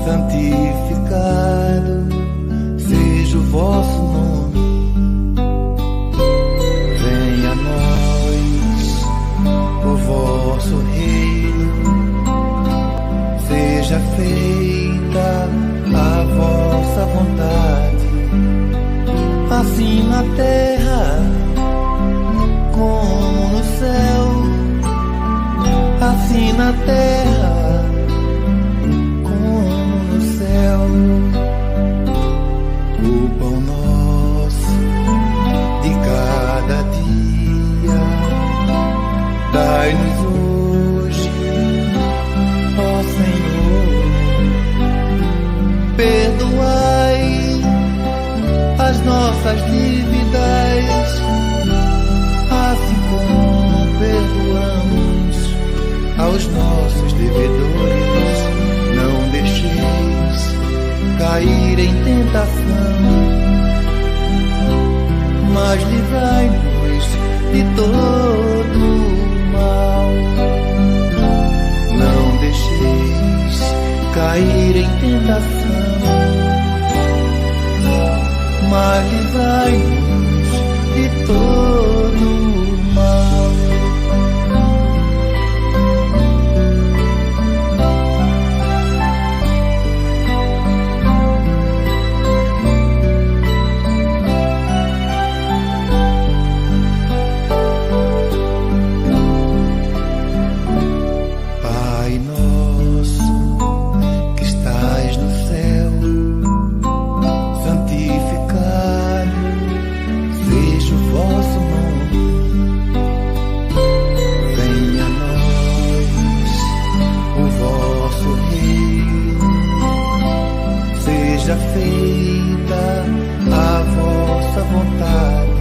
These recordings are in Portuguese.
santificado seja o vosso nome. Venha a nós o vosso reino, seja feita a vossa vontade, assim na terra como no céu, assim na terra como no céu. O pão nosso de cada dia dai-nos hoje, ó Senhor. Perdoai as nossas dívidas, assim como perdoamos aos nossos devedores. Não deixeis cair em tentação, mas livrai-nos de todo o mal. Não deixeis cair em tentação, mas livrai-nos de todo o mal. Pai nosso que estais no céu, santificado seja o vosso nome. Venha a nós o vosso reino, seja feita a vossa vontade,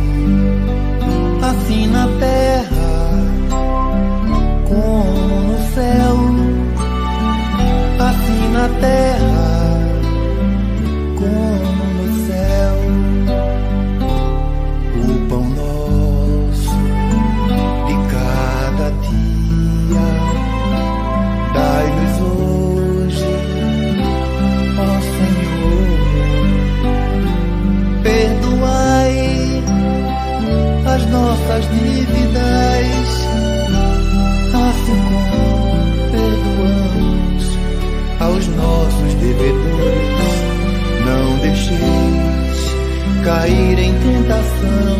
assim na terra como no céu, assim na terra como no céu. O pão nosso de cada dia dai-nos hoje, ó Senhor. Perdoai as nossas dívidas, assim como perdoamos aos nossos devedores. Não deixeis cair em tentação,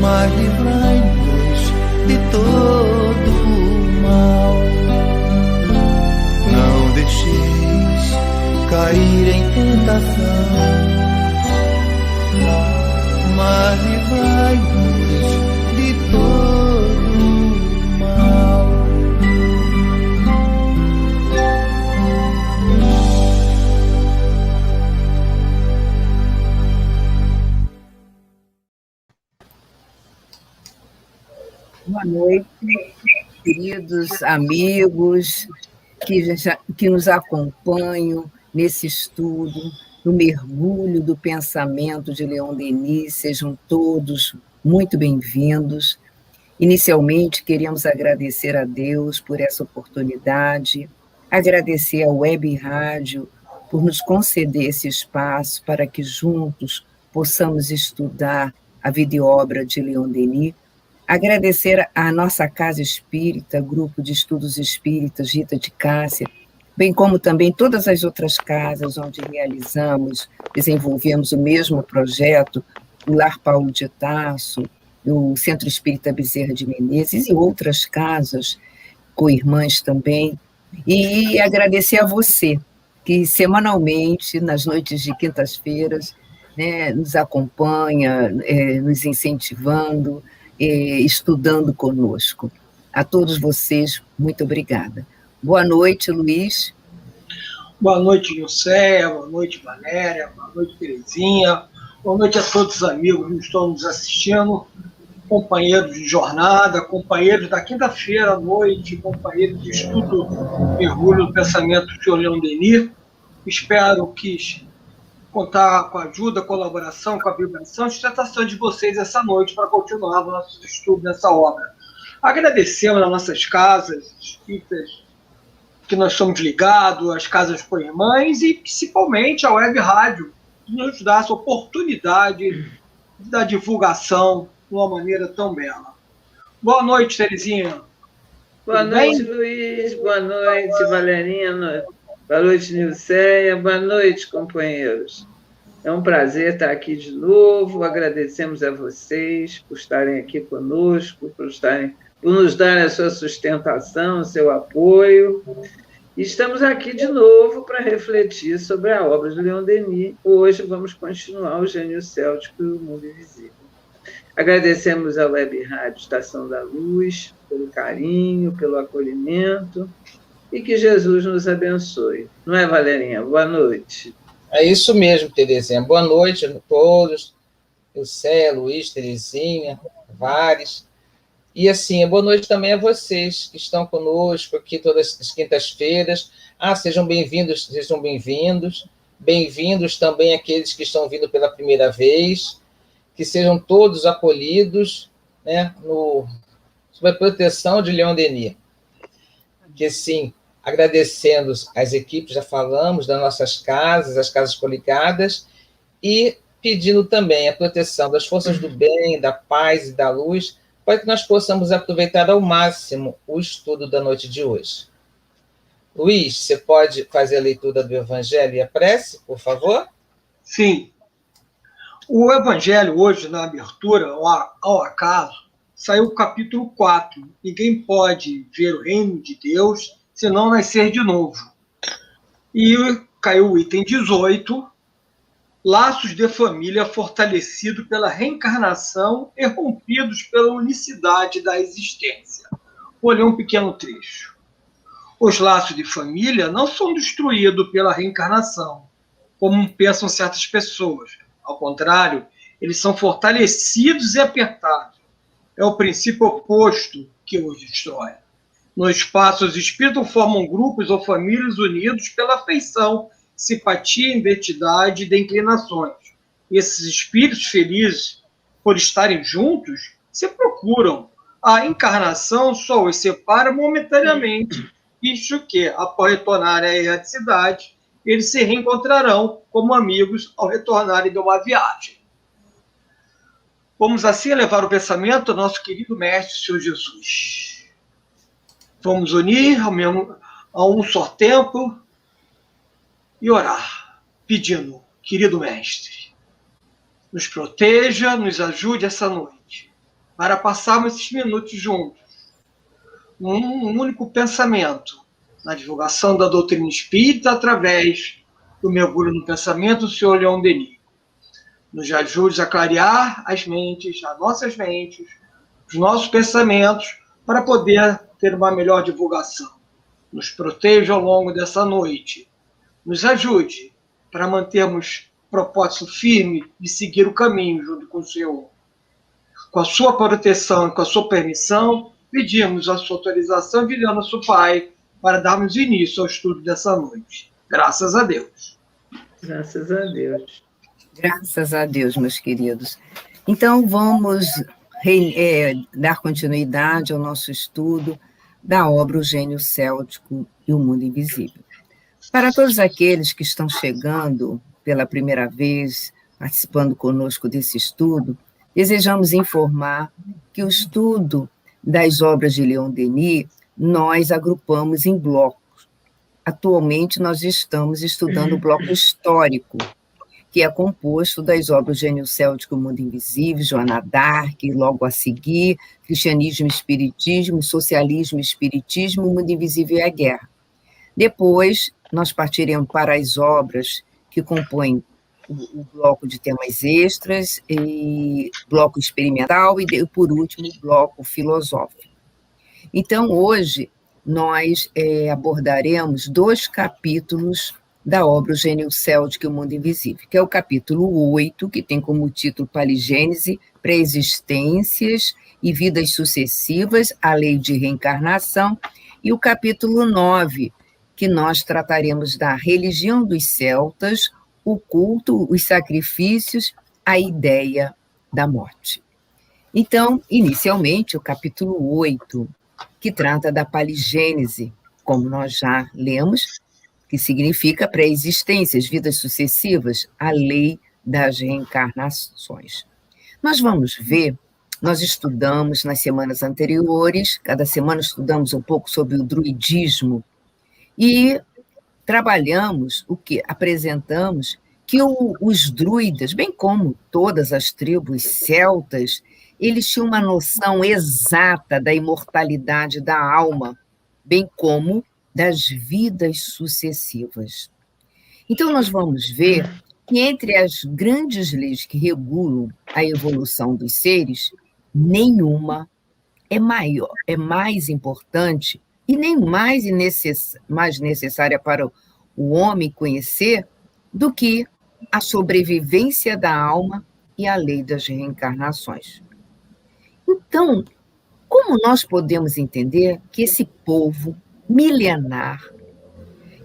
mas livrai-nos de todo o mal. Não deixeis cair em tentação, mas livrai-nos de todo o mal. Boa noite, queridos amigos que nos acompanham nesse estudo, no mergulho do pensamento de Leon Denis. Sejam todos muito bem-vindos. Inicialmente, queremos agradecer a Deus por essa oportunidade, agradecer à Web Rádio por nos conceder esse espaço para que juntos possamos estudar a vida e obra de Leon Denis. Agradecer à nossa Casa Espírita, Grupo de Estudos Espíritas Rita de Cássia, bem como também todas as outras casas onde desenvolvemos o mesmo projeto, o Lar Paulo de Tarso, o Centro Espírita Bezerra de Menezes e outras casas, co-irmãs também. E agradecer a você, que semanalmente, nas noites de quintas-feiras, né, nos acompanha, nos incentivando, estudando conosco. A todos vocês, muito obrigada. Boa noite, Luiz. Boa noite, Nilceia. Boa noite, Valéria. Boa noite, Terezinha. Boa noite a todos os amigos que estão nos assistindo, companheiros de jornada, companheiros da quinta-feira à noite, companheiros de estudo, mergulho no pensamento de Leon Denis. Espero que contar com a ajuda, colaboração, com a vibração e sustentação de vocês essa noite para continuarmos nosso estudo nessa obra. Agradecemos nas nossas casas espíritas que nós somos ligados, às casas co-irmãs e principalmente à web rádio, que nos dá essa oportunidade da divulgação de uma maneira tão bela. Boa noite, Terezinha. Boa noite, Luiz. Boa noite, Valerinha. Boa noite, Nilceia. Boa noite, companheiros. É um prazer estar aqui de novo. Agradecemos a vocês por estarem aqui conosco, por nos darem a sua sustentação, o seu apoio. E estamos aqui de novo para refletir sobre a obra de Leon Denis. Hoje vamos continuar o Gênio Céltico e o Mundo Invisível. Agradecemos à Web Rádio Estação da Luz pelo carinho, pelo acolhimento e que Jesus nos abençoe. Não é, Valerinha? Boa noite. É isso mesmo, Terezinha. Boa noite a todos. Nilceia, Luiz, Terezinha, Vares. E, assim, boa noite também a vocês que estão conosco aqui todas as quintas-feiras. Sejam bem-vindos, sejam bem-vindos. Bem-vindos também aqueles que estão vindo pela primeira vez. Que sejam todos acolhidos, né, sob a proteção de Leon Denis. Que, sim, agradecendo as equipes, já falamos, das nossas casas, as casas coligadas, e pedindo também a proteção das forças do bem, da paz e da luz, para que nós possamos aproveitar ao máximo o estudo da noite de hoje. Luiz, você pode fazer a leitura do Evangelho e a prece, por favor? Sim. O Evangelho hoje, na abertura, ao acaso, saiu o capítulo 4. Ninguém pode ver o reino de Deus se não nascer de novo. E caiu o item 18, laços de família fortalecidos pela reencarnação e rompidos pela unicidade da existência. Vou ler um pequeno trecho. Os laços de família não são destruídos pela reencarnação, como pensam certas pessoas. Ao contrário, eles são fortalecidos e apertados. É o princípio oposto que os destrói. No espaço, os espíritos formam grupos ou famílias unidos pela afeição, simpatia, identidade e de inclinações. E esses espíritos felizes, por estarem juntos, se procuram. A encarnação só os separa momentaneamente, visto que, após retornar à erraticidade, eles se reencontrarão como amigos ao retornarem de uma viagem. Vamos assim elevar o pensamento ao nosso querido Mestre, Senhor Jesus. Vamos unir a um só tempo e orar, pedindo, querido Mestre, nos proteja, nos ajude essa noite, para passarmos esses minutos juntos, num único pensamento, na divulgação da doutrina espírita através do mergulho no pensamento do Senhor Leon Denis. Nos ajude a clarear as nossas mentes, os nossos pensamentos, para poder ter uma melhor divulgação. Nos proteja ao longo dessa noite. Nos ajude para mantermos propósito firme de seguir o caminho junto com o Senhor. Com a sua proteção e com a sua permissão, pedimos a sua autorização, virando nosso Pai, para darmos início ao estudo dessa noite. Graças a Deus. Graças a Deus. Graças a Deus, meus queridos. Então, vamos dar continuidade ao nosso estudo da obra O Gênio Céltico e o Mundo Invisível. Para todos aqueles que estão chegando pela primeira vez, participando conosco desse estudo, desejamos informar que o estudo das obras de Leon Denis nós agrupamos em blocos. Atualmente, nós estamos estudando o bloco histórico, que é composto das obras Gênio Céltico e o Mundo Invisível, Joana d'Arc, logo a seguir, Cristianismo e Espiritismo, Socialismo e Espiritismo, o Mundo Invisível e a Guerra. Depois, nós partiremos para as obras que compõem o bloco de temas extras, e bloco experimental e, por último, o bloco filosófico. Então, hoje, nós abordaremos 2 capítulos da obra O Gênio Céltico e o Mundo Invisível, que é o capítulo 8, que tem como título Paligênese, Pré-existências e Vidas Sucessivas, a Lei de Reencarnação, e o capítulo 9, que nós trataremos da religião dos celtas, o culto, os sacrifícios, a ideia da morte. Então, inicialmente, o capítulo 8, que trata da paligênese, como nós já lemos, que significa pré-existências, vidas sucessivas, a lei das reencarnações. Nós vamos ver, nós estudamos nas semanas anteriores, cada semana estudamos um pouco sobre o druidismo, e trabalhamos o que apresentamos que os druidas, bem como todas as tribos celtas, eles tinham uma noção exata da imortalidade da alma, bem como das vidas sucessivas. Então, nós vamos ver que entre as grandes leis que regulam a evolução dos seres, nenhuma é maior, é mais importante e nem mais necessária para o homem conhecer do que a sobrevivência da alma e a lei das reencarnações. Então, como nós podemos entender que esse povo milenar,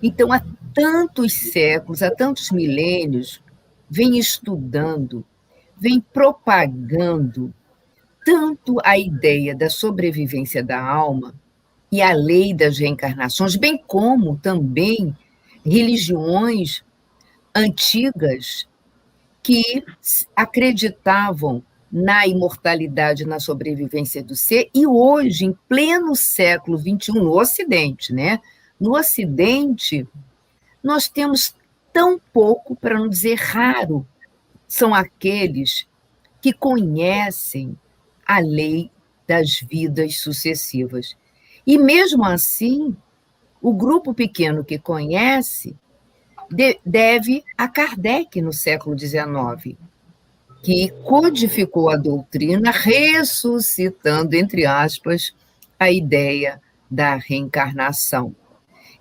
então há tantos séculos, há tantos milênios, vem estudando, vem propagando tanto a ideia da sobrevivência da alma e a lei das reencarnações, bem como também religiões antigas que acreditavam na imortalidade, na sobrevivência do ser, e hoje, em pleno século XXI, no Ocidente, né? No Ocidente, nós temos tão pouco, para não dizer raro, são aqueles que conhecem a lei das vidas sucessivas. E, mesmo assim, o grupo pequeno que conhece deve a Kardec, no século XIX, que codificou a doutrina, ressuscitando, entre aspas, a ideia da reencarnação.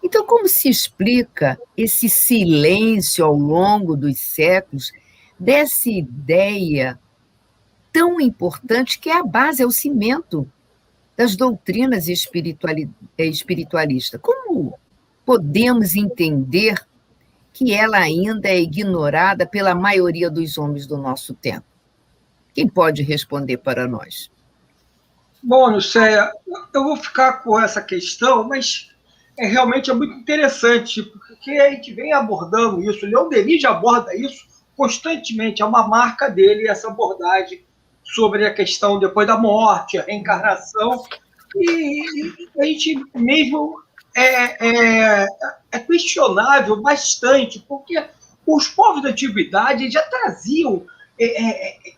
Então, como se explica esse silêncio ao longo dos séculos dessa ideia tão importante que é a base, é o cimento das doutrinas espiritualistas? Como podemos entender que ela ainda é ignorada pela maioria dos homens do nosso tempo? Quem pode responder para nós? Bom, Lucéia, eu vou ficar com essa questão, mas realmente é muito interessante, porque a gente vem abordando isso, o Leon Denis já aborda isso constantemente, é uma marca dele essa abordagem sobre a questão depois da morte, a reencarnação, e a gente mesmo é questionável bastante, porque os povos da antiguidade já traziam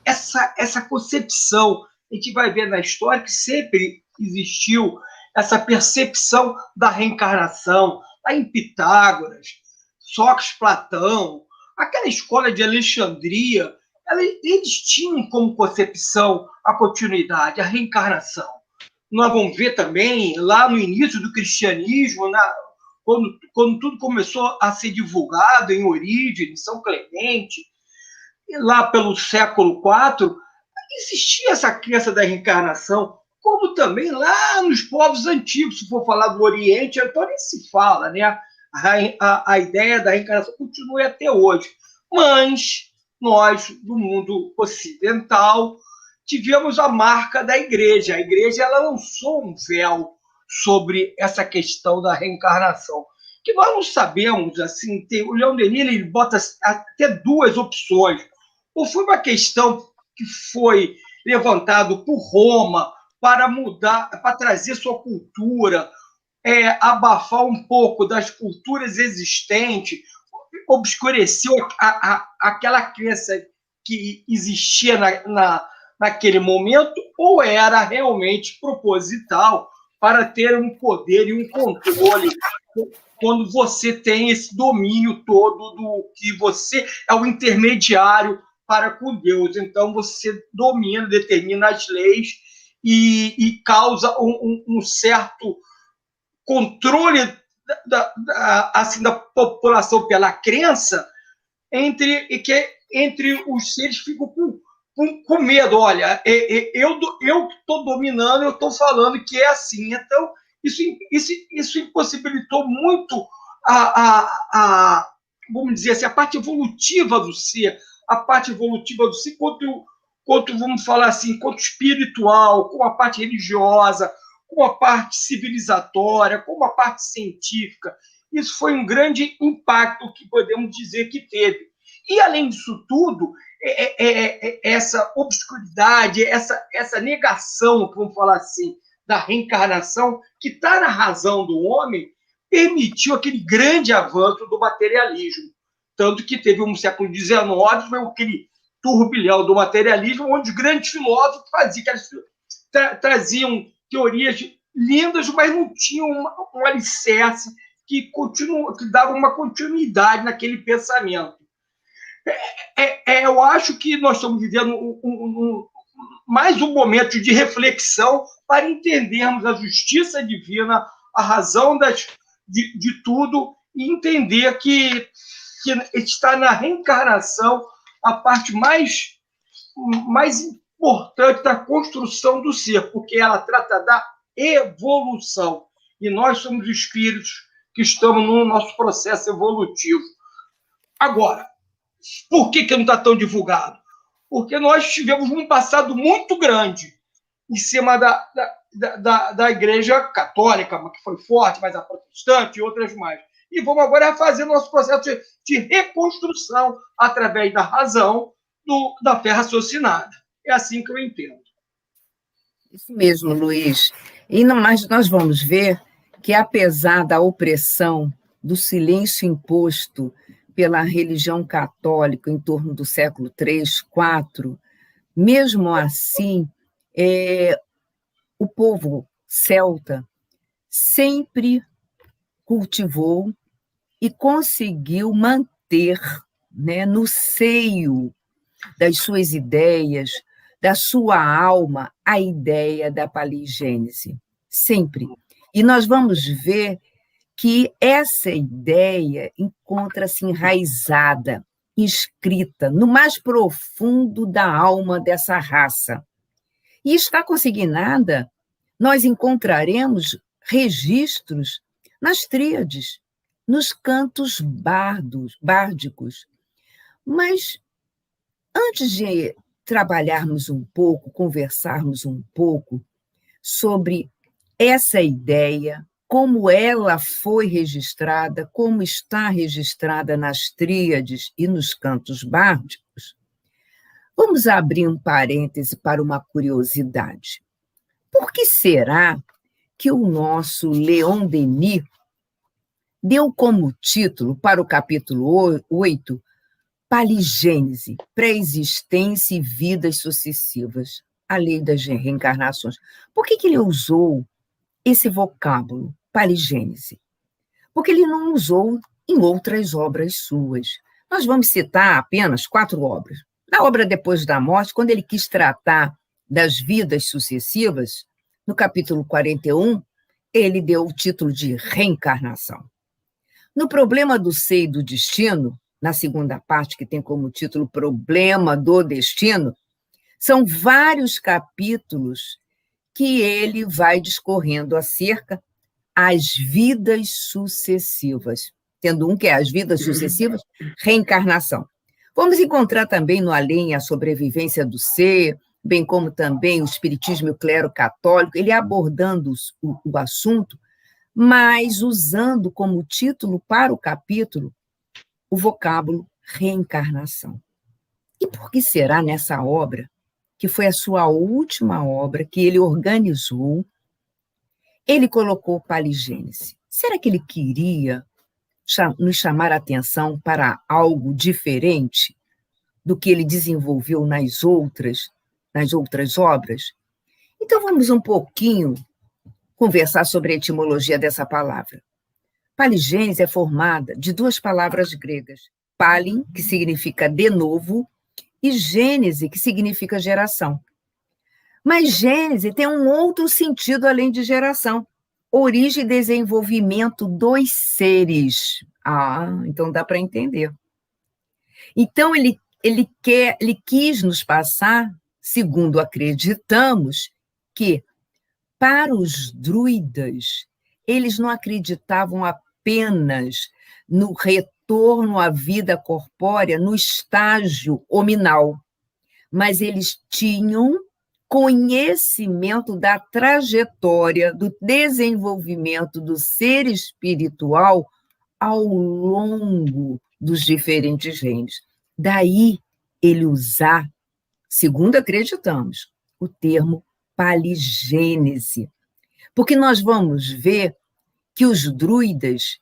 essa concepção. A gente vai ver na história que sempre existiu essa percepção da reencarnação, lá em Pitágoras, Sócrates, Platão, aquela escola de Alexandria, eles tinham como concepção a continuidade, a reencarnação. Nós vamos ver também, lá no início do cristianismo, quando tudo começou a ser divulgado em Orígenes, São Clemente, e lá pelo século IV, existia essa crença da reencarnação, como também lá nos povos antigos, se for falar do Oriente, então nem se fala, né? A ideia da reencarnação continua até hoje. Mas nós, do mundo ocidental, tivemos a marca da Igreja. A Igreja ela lançou um véu sobre essa questão da reencarnação, que nós não sabemos, assim, o Leon Denis ele bota até duas opções. Ou foi uma questão que foi levantado por Roma para mudar, para trazer sua cultura, abafar um pouco das culturas existentes, obscureceu aquela crença que existia naquele momento, ou era realmente proposital para ter um poder e um controle quando você tem esse domínio todo do que você é o intermediário para com Deus. Então, você domina, determina as leis e causa um certo controle assim, da população pela crença, entre os seres ficam com medo. Olha, eu estou dominando, eu estou falando que é assim. Então, isso impossibilitou muito vamos dizer assim, a parte evolutiva do ser, quanto, vamos falar assim, quanto espiritual, com a parte religiosa, como a parte civilizatória, como a parte científica. Isso foi um grande impacto que podemos dizer que teve. E, além disso tudo, essa obscuridade, essa negação, vamos falar assim, da reencarnação, que está na razão do homem, permitiu aquele grande avanço do materialismo. Tanto que teve um século XIX, foi aquele turbilhão do materialismo, onde os grandes filósofos traziam teorias lindas, mas não tinham um alicerce que dava uma continuidade naquele pensamento. Eu acho que nós estamos vivendo mais um momento de reflexão para entendermos a justiça divina, a razão de tudo, e entender que está na reencarnação a parte mais importante da construção do ser, porque ela trata da evolução. E nós somos espíritos que estamos no nosso processo evolutivo. Agora, por que não está tão divulgado? Porque nós tivemos um passado muito grande em cima da Igreja Católica, que foi forte, mas a protestante e outras mais. E vamos agora fazer nosso processo de reconstrução através da razão, da fé raciocinada. É assim que eu entendo. Isso mesmo, Luiz. Mas nós vamos ver que, apesar da opressão, do silêncio imposto pela religião católica em torno do século III, IV, mesmo assim, o povo celta sempre cultivou e conseguiu manter, né, no seio das suas ideias, da sua alma, a ideia da paligênese. Sempre. E nós vamos ver que essa ideia encontra-se enraizada, inscrita no mais profundo da alma dessa raça. E está consignada, nós encontraremos registros nas tríades, nos cantos bárdicos. Mas, antes de trabalharmos um pouco, conversarmos um pouco sobre essa ideia, como ela foi registrada, como está registrada nas tríades e nos cantos bárdicos, vamos abrir um parêntese para uma curiosidade. Por que será que o nosso Leon Denis deu como título para o capítulo 8 Paligênese, pré-existência e vidas sucessivas, a lei das reencarnações? Por que ele usou esse vocábulo, paligênese? Porque ele não usou em outras obras suas. Nós vamos citar apenas 4 obras. Na obra Depois da Morte, quando ele quis tratar das vidas sucessivas, no capítulo 41, ele deu o título de reencarnação. No Problema do Ser e do Destino, na segunda parte, que tem como título Problema do Destino, são vários capítulos que ele vai discorrendo acerca das vidas sucessivas, tendo um que é as vidas sucessivas, reencarnação. Vamos encontrar também no Além a Sobrevivência do Ser, bem como também o Espiritismo e o Clero Católico, ele abordando o assunto, mas usando como título para o capítulo o vocábulo reencarnação. E por que será nessa obra, que foi a sua última obra, que ele organizou, ele colocou paligênese? Será que ele queria nos chamar a atenção para algo diferente do que ele desenvolveu nas outras obras? Então, vamos um pouquinho conversar sobre a etimologia dessa palavra. Paligênese é formada de 2 palavras gregas, palin, que significa de novo, e gênese, que significa geração. Mas gênese tem um outro sentido além de geração, origem e desenvolvimento dos seres. Então dá para entender. Então ele quis nos passar, segundo acreditamos, que para os druidas, eles não acreditavam apenas no retorno à vida corpórea no estágio hominal, mas eles tinham conhecimento da trajetória do desenvolvimento do ser espiritual ao longo dos diferentes reinos. Daí ele usar, segundo acreditamos, o termo paligênese. Porque nós vamos ver que os druidas,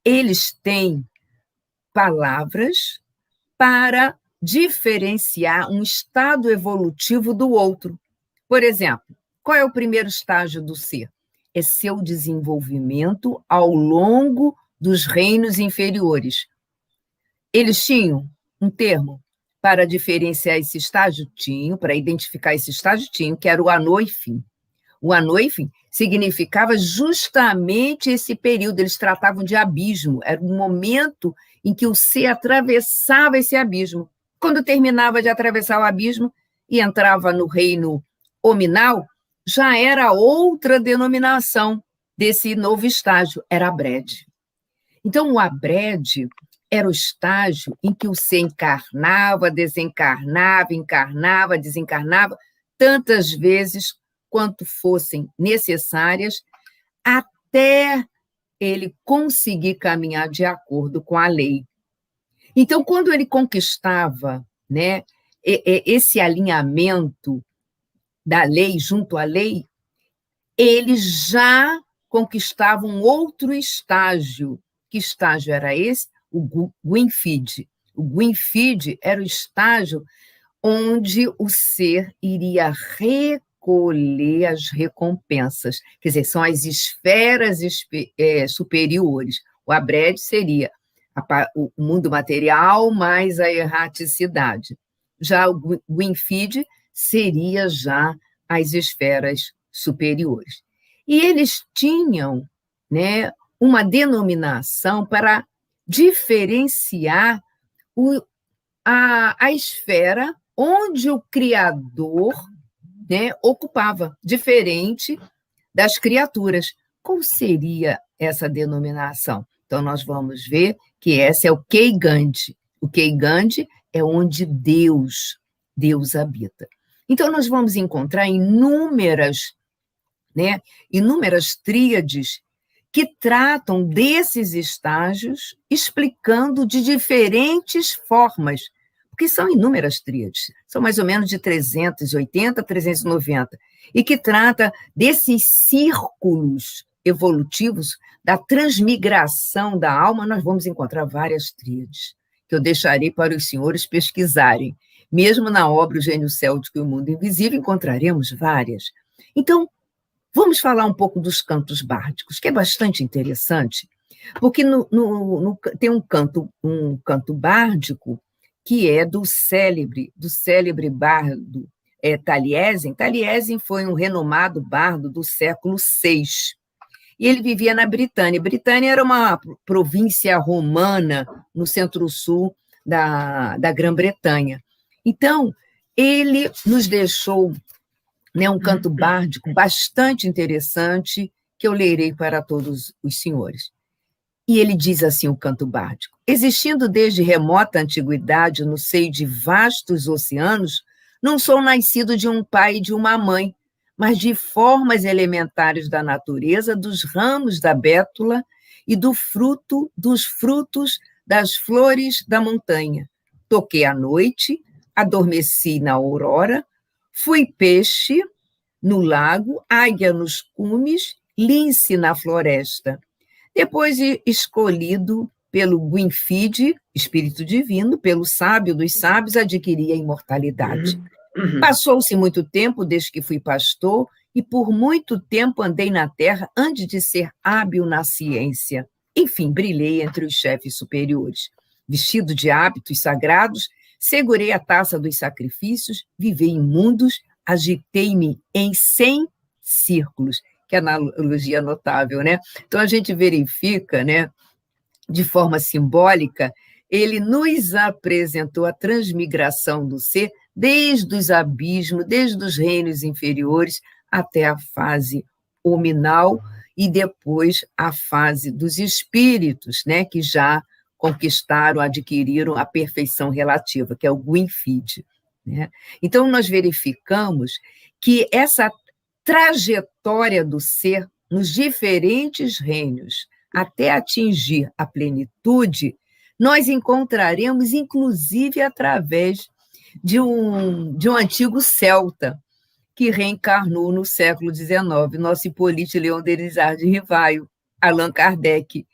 eles têm palavras para diferenciar um estado evolutivo do outro. Por exemplo, qual é o primeiro estágio do ser? É seu desenvolvimento ao longo dos reinos inferiores. Eles tinham um termo para diferenciar esse estágio? Tinham, para identificar esse estágio? Tinham, que era o Anoifim. O Anoifim significava justamente esse período, eles tratavam de abismo, era um momento em que o ser atravessava esse abismo. Quando terminava de atravessar o abismo e entrava no reino hominal, já era outra denominação desse novo estágio, era Abred. Então, o Abred era o estágio em que o ser encarnava, desencarnava, encarnava, desencarnava, tantas vezes quanto fossem necessárias, até ele conseguir caminhar de acordo com a lei. Então, quando ele conquistava, né, esse alinhamento da lei junto à lei, ele já conquistava um outro estágio. Que estágio era esse? O Gwynfydd. O Gwynfydd era o estágio onde o ser iria recolher as recompensas, quer dizer, são as esferas superiores. O Abred seria o mundo material mais a erraticidade. Já o Gwynfydd seria já as esferas superiores. E eles tinham, né, uma denominação para diferenciar a esfera onde o Criador, né, ocupava, diferente das criaturas. Qual seria essa denominação? Então, nós vamos ver que essa é o Keigand. O Keigand é onde Deus habita. Então, nós vamos encontrar inúmeras tríades que tratam desses estágios, explicando de diferentes formas, porque são inúmeras tríades, são mais ou menos de 380 a 390, e que trata desses círculos evolutivos, da transmigração da alma. Nós vamos encontrar várias tríades, que eu deixarei para os senhores pesquisarem. Mesmo na obra O Gênio Céltico e o Mundo Invisível, encontraremos várias. Então, vamos falar um pouco dos cantos bárdicos, que é bastante interessante, porque tem um canto bárdico que é do célebre bardo Taliesin. Taliesin foi um renomado bardo do século VI, e ele vivia na Britânia. Britânia era uma província romana no centro-sul da Grã-Bretanha. Então, ele nos deixou, né, um canto bárdico bastante interessante, que eu lerei para todos os senhores. E ele diz assim, o canto bárdico: existindo desde remota antiguidade no seio de vastos oceanos, não sou nascido de um pai e de uma mãe, mas de formas elementares da natureza, dos ramos da bétula e dos frutos das flores da montanha. Toquei à noite, adormeci na aurora, fui peixe no lago, águia nos cumes, lince na floresta. Depois, escolhido pelo Gwynfydd, espírito divino, pelo sábio dos sábios, adquiri a imortalidade. Passou-se muito tempo desde que fui pastor, e por muito tempo andei na terra antes de ser hábil na ciência. Enfim, brilhei entre os chefes superiores. Vestido de hábitos sagrados, segurei a taça dos sacrifícios, vivei em mundos, agitei-me em 100 círculos. Que analogia notável, né? Então, a gente verifica, né, de forma simbólica, ele nos apresentou a transmigração do ser desde os abismos, desde os reinos inferiores até a fase hominal e depois a fase dos espíritos, né, que já conquistaram, adquiriram a perfeição relativa, que é o Gwynfydd. né? Então, nós verificamos que essa trajetória do ser nos diferentes reinos, até atingir a plenitude, nós encontraremos, inclusive, através de um antigo celta, que reencarnou no século XIX, nosso Hippolyte Léon Denisard de Rivaio, Allan Kardec.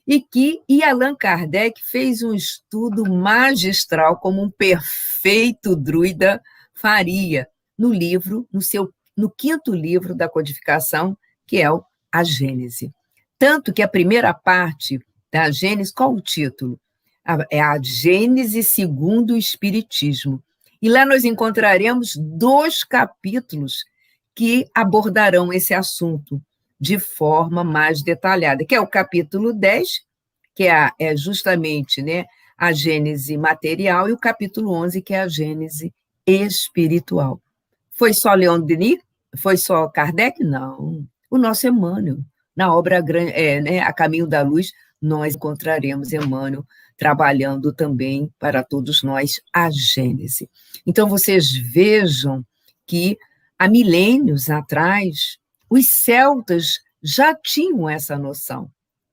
E Allan Kardec fez um estudo magistral, como um perfeito druida faria, no livro, no quinto livro da codificação, que é a Gênese. Tanto que a primeira parte da Gênese, qual o título? É a Gênese segundo o Espiritismo. E lá nós encontraremos 2 capítulos que abordarão esse assunto de forma mais detalhada, que é o capítulo 10, que é justamente, né, a Gênese material, e o capítulo 11, que é a Gênese espiritual. Foi só Leon Denis? Foi só Kardec? Não. O nosso Emmanuel, na obra né, A Caminho da Luz, nós encontraremos Emmanuel trabalhando também para todos nós a Gênese. Então, vocês vejam que há milênios atrás, os celtas já tinham essa noção.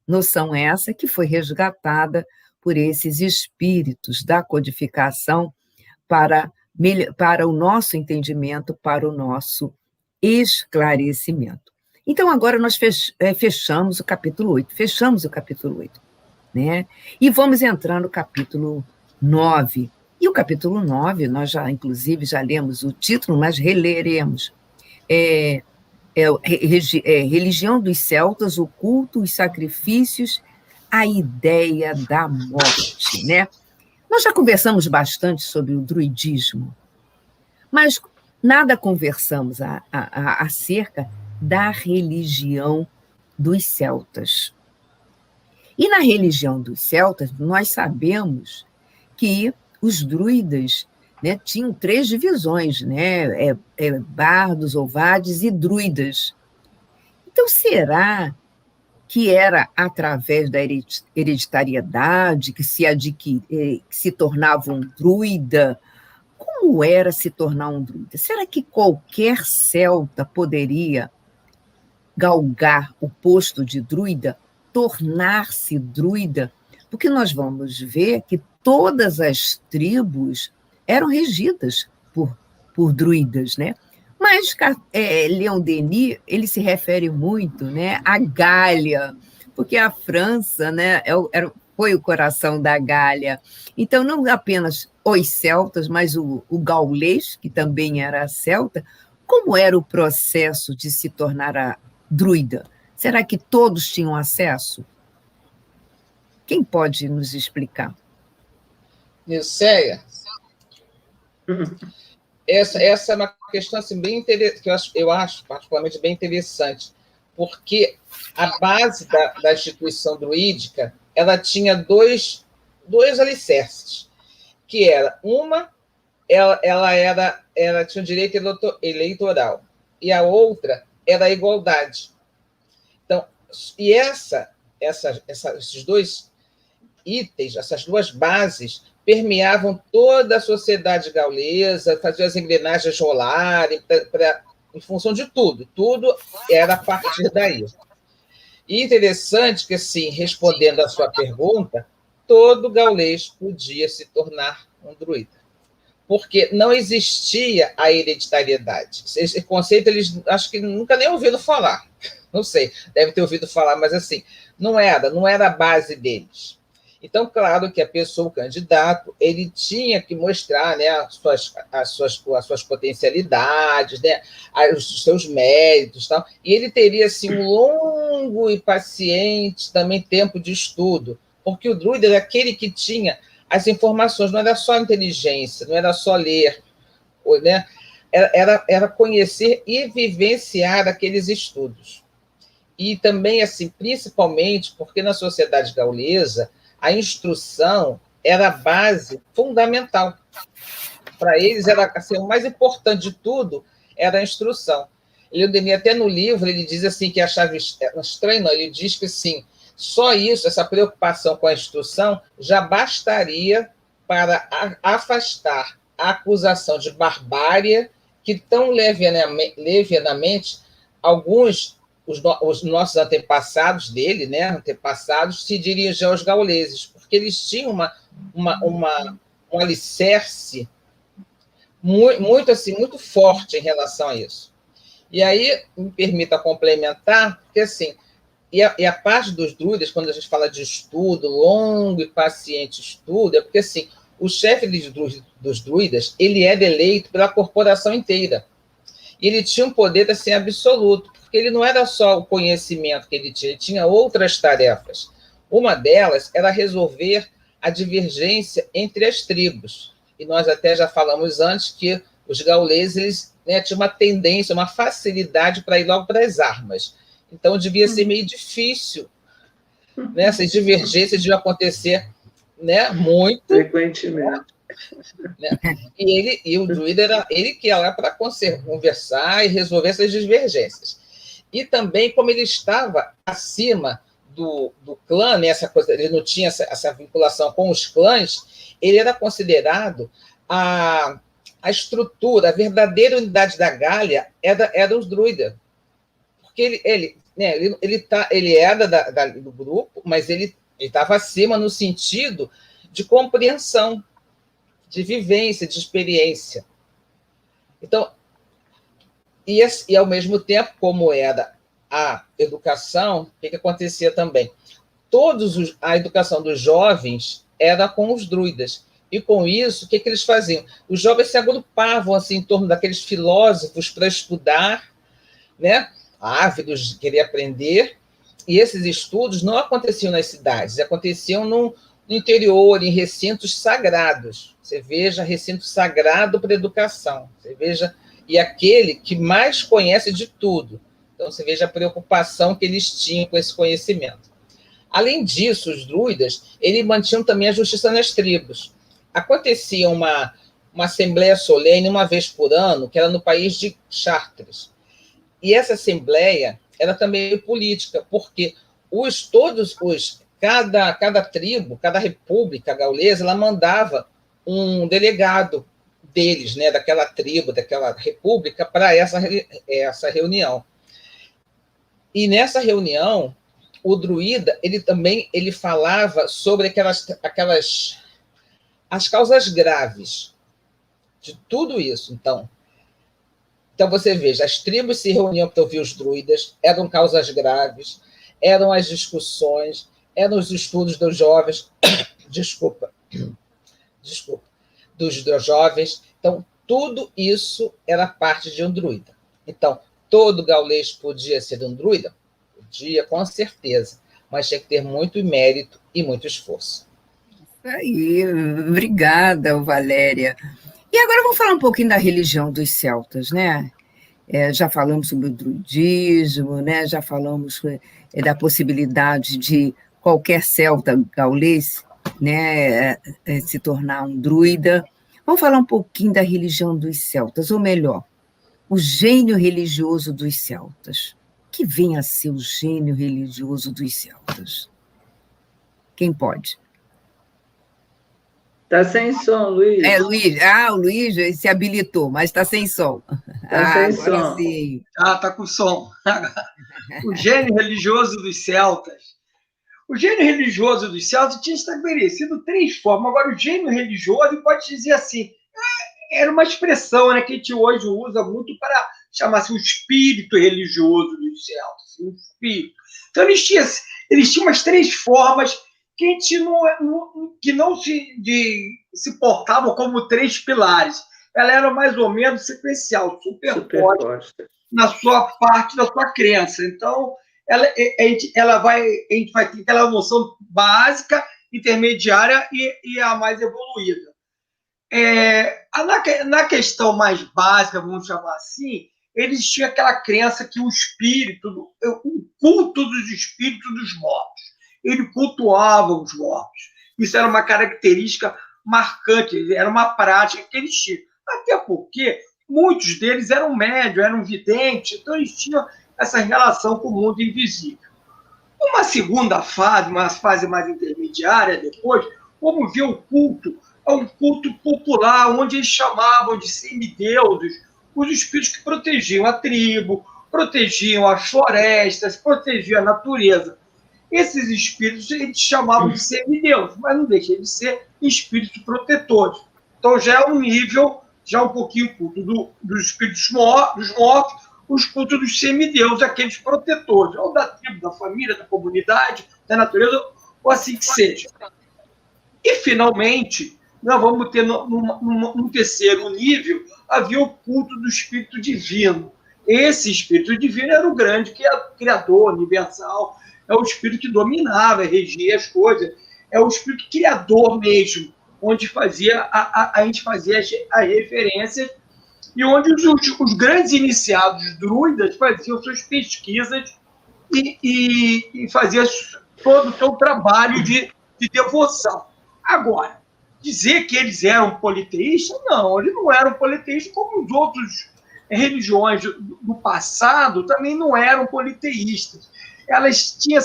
Noção essa que foi resgatada por esses espíritos da codificação para o nosso entendimento, para o nosso esclarecimento. Então, agora nós fechamos o capítulo 8, né? E vamos entrar no capítulo 9. E o capítulo 9, nós já, inclusive, já lemos o título, mas releremos. Religião dos celtas, o culto, os sacrifícios, a ideia da morte, né? Nós já conversamos bastante sobre o druidismo, mas nada conversamos acerca da religião dos celtas. E na religião dos celtas, nós sabemos que os druidas, né, tinham 3 divisões, né, bardos, ovades e druidas. Então, será que era através da hereditariedade que se tornava um druida? Como era se tornar um druida? Será que qualquer celta poderia galgar o posto de druida, tornar-se druida? Porque nós vamos ver que todas as tribos eram regidas por druidas, né? Mas Leon Denis, ele se refere muito, né, à Gália, porque a França, né, foi o coração da Gália. Então, não apenas os celtas, mas o gaulês, que também era celta. Como era o processo de se tornar a druida? Será que todos tinham acesso? Quem pode nos explicar? Nilceia, essa é uma questão assim, bem interessante, que eu acho particularmente bem interessante, porque a base da instituição druídica, ela tinha dois alicerces, que era ela tinha um direito eleitoral, e a outra era a igualdade. Então, e esses 2 itens, essas 2 bases, permeavam toda a sociedade gaulesa, faziam as engrenagens rolarem, em função de tudo. Tudo era a partir daí. E interessante que, assim, respondendo à sua pergunta, todo gaulês podia se tornar um druida, porque não existia a hereditariedade. Esse conceito eles acho que nunca nem ouviram falar. Não sei, deve ter ouvido falar, mas assim, não era a base deles. Então, claro que a pessoa, o candidato, ele tinha que mostrar, né, as suas potencialidades, né, os seus méritos, tal, e ele teria assim, um longo e paciente também tempo de estudo, porque o druida era aquele que tinha as informações, não era só inteligência, não era só ler, né, era conhecer e vivenciar aqueles estudos. E também, assim, principalmente porque na sociedade gaulesa, a instrução era a base fundamental. Para eles, era assim, o mais importante de tudo era a instrução. Leon Denis, até no livro, ele diz assim que achava estranho, não, ele diz que assim, só isso, essa preocupação com a instrução, já bastaria para afastar a acusação de barbárie que tão levianamente alguns, os nossos antepassados dele, né, antepassados, se dirigiam aos gauleses, porque eles tinham um alicerce muito, assim, muito forte em relação a isso. E aí, me permita complementar, porque assim, e a parte dos druidas, quando a gente fala de estudo, longo e paciente estudo, é porque assim, o chefe dos druidas, ele era eleito pela corporação inteira. E ele tinha um poder assim, absoluto, porque ele não era só o conhecimento que ele tinha outras tarefas. Uma delas era resolver a divergência entre as tribos. E nós até já falamos antes que os gauleses, né, tinham uma tendência, uma facilidade para ir logo para as armas. Então, devia ser meio difícil, né? Essas divergências deviam acontecer, né, muito frequentemente. Né? E o druida era ele que ia lá para conversar e resolver essas divergências. E também, como ele estava acima do clã, né, essa coisa, ele não tinha essa vinculação com os clãs, ele era considerado a estrutura, a verdadeira unidade da Gália era os druidas. Porque ele era do grupo, mas ele estava acima no sentido de compreensão, de vivência, de experiência. Então, e ao mesmo tempo, como era a educação, o que acontecia também? A educação dos jovens era com os druidas. E com isso, o que eles faziam? Os jovens se agrupavam assim, em torno daqueles filósofos para estudar, né? Ávidos de querer aprender, e esses estudos não aconteciam nas cidades, aconteciam no interior, em recintos sagrados. Você veja, recinto sagrado para a educação. Você veja, e aquele que mais conhece de tudo. Então, você veja a preocupação que eles tinham com esse conhecimento. Além disso, os druidas, eles mantinham também a justiça nas tribos. Acontecia uma assembleia solene uma vez por ano, que era no país de Chartres. E essa assembleia era também política, porque cada tribo, cada república gaulesa, ela mandava um delegado deles, né, daquela tribo, daquela república, para essa reunião. E nessa reunião, o druida, ele falava sobre as causas graves de tudo isso. Então, você veja, as tribos se reuniam para ouvir os druidas, eram causas graves, eram as discussões, eram os estudos dos jovens, dos jovens. Então, tudo isso era parte de um druida. Então, todo gaulês podia ser um druida? Podia, com certeza, mas tinha que ter muito mérito e muito esforço. Isso aí, obrigada, Valéria. E agora vamos falar um pouquinho da religião dos celtas, né? Já falamos sobre o druidismo, né? Já falamos da possibilidade de qualquer celta gaulês, né, se tornar um druida. Vamos falar um pouquinho da religião dos celtas, ou melhor, o gênio religioso dos celtas. O que vem a ser o gênio religioso dos celtas? Quem pode? Está sem som, Luiz. Luiz. O Luiz se habilitou, mas está sem som. Está sem som. Sim. Está com som. O gênio religioso dos celtas. O gênio religioso dos celtas tinha estabelecido 3 formas. Agora, o gênio religioso, pode dizer assim, era uma expressão, né, que a gente hoje usa muito para chamar assim, o espírito religioso dos celtas. Um espírito. Então, eles tinham umas 3 formas que a gente não se portavam como 3 pilares. Ela era mais ou menos sequencial, superposta na sua parte da sua crença. Então, a gente vai ter aquela noção básica, intermediária e a mais evoluída. Na questão mais básica, vamos chamar assim, eles tinham aquela crença que o culto dos espíritos dos mortos. Ele cultuava os mortos. Isso era uma característica marcante, era uma prática que eles tinham. Até porque muitos deles eram médios, eram videntes, então eles tinham essa relação com o mundo invisível. Uma segunda fase, uma fase mais intermediária depois, como ver o culto a um culto popular, onde eles chamavam de semideuses os espíritos que protegiam a tribo, protegiam as florestas, protegiam a natureza. Esses espíritos eles chamavam de semideuses, mas não deixam de ser espíritos protetores. Então já é um nível, já um pouquinho culto dos espíritos dos mortos, os cultos dos semideuses, aqueles protetores, ou da tribo, da família, da comunidade, da natureza, ou assim que seja. E, finalmente, nós vamos ter, num terceiro nível, havia o culto do Espírito Divino. Esse Espírito Divino era o grande criador universal, é o Espírito que dominava, regia as coisas, é o Espírito criador mesmo, onde a gente fazia as referências e onde os grandes iniciados druidas faziam suas pesquisas e faziam todo o seu trabalho de devoção. Agora, dizer que eles eram politeístas, não, eles não eram politeístas como os outros religiões do passado também não eram politeístas. Elas tinham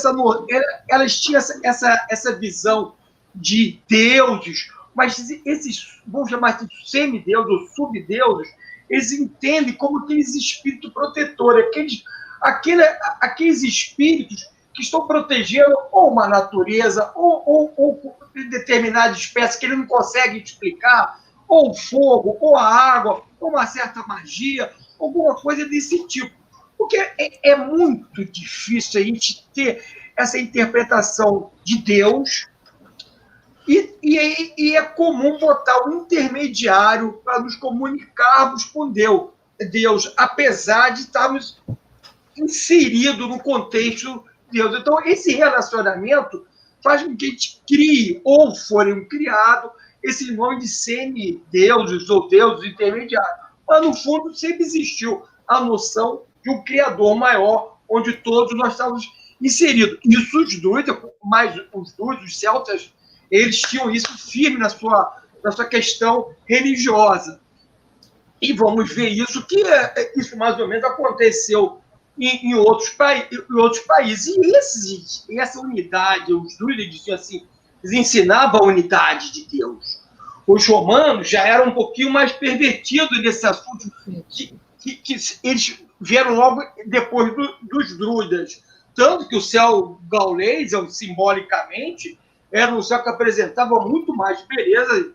essa visão de deuses, mas esses, vamos chamar de semideuses ou subdeuses, eles entendem como aqueles espíritos protetores, aqueles espíritos que estão protegendo ou uma natureza, ou determinada espécie que ele não consegue explicar, ou o fogo, ou a água, ou uma certa magia, alguma coisa desse tipo. Porque é muito difícil a gente ter essa interpretação de Deus e é comum botar um intermediário para nos comunicarmos com Deus, apesar de estarmos inseridos no contexto de Deus. Então, esse relacionamento faz com que a gente crie, ou forem criados, esse nome de semideuses ou deuses intermediários. Mas, no fundo, sempre existiu a noção de um criador maior, onde todos nós estávamos inseridos. Isso os druidas, mais os druidas, os celtas, eles tinham isso firme na sua questão religiosa. E vamos ver isso, que isso mais ou menos aconteceu em outros países. E essa unidade, os druidas diziam assim, eles ensinavam a unidade de Deus. Os romanos já eram um pouquinho mais pervertidos nesse assunto, que eles vieram logo depois dos druidas. Tanto que o céu gaulês, simbolicamente, era um céu que apresentava muito mais beleza,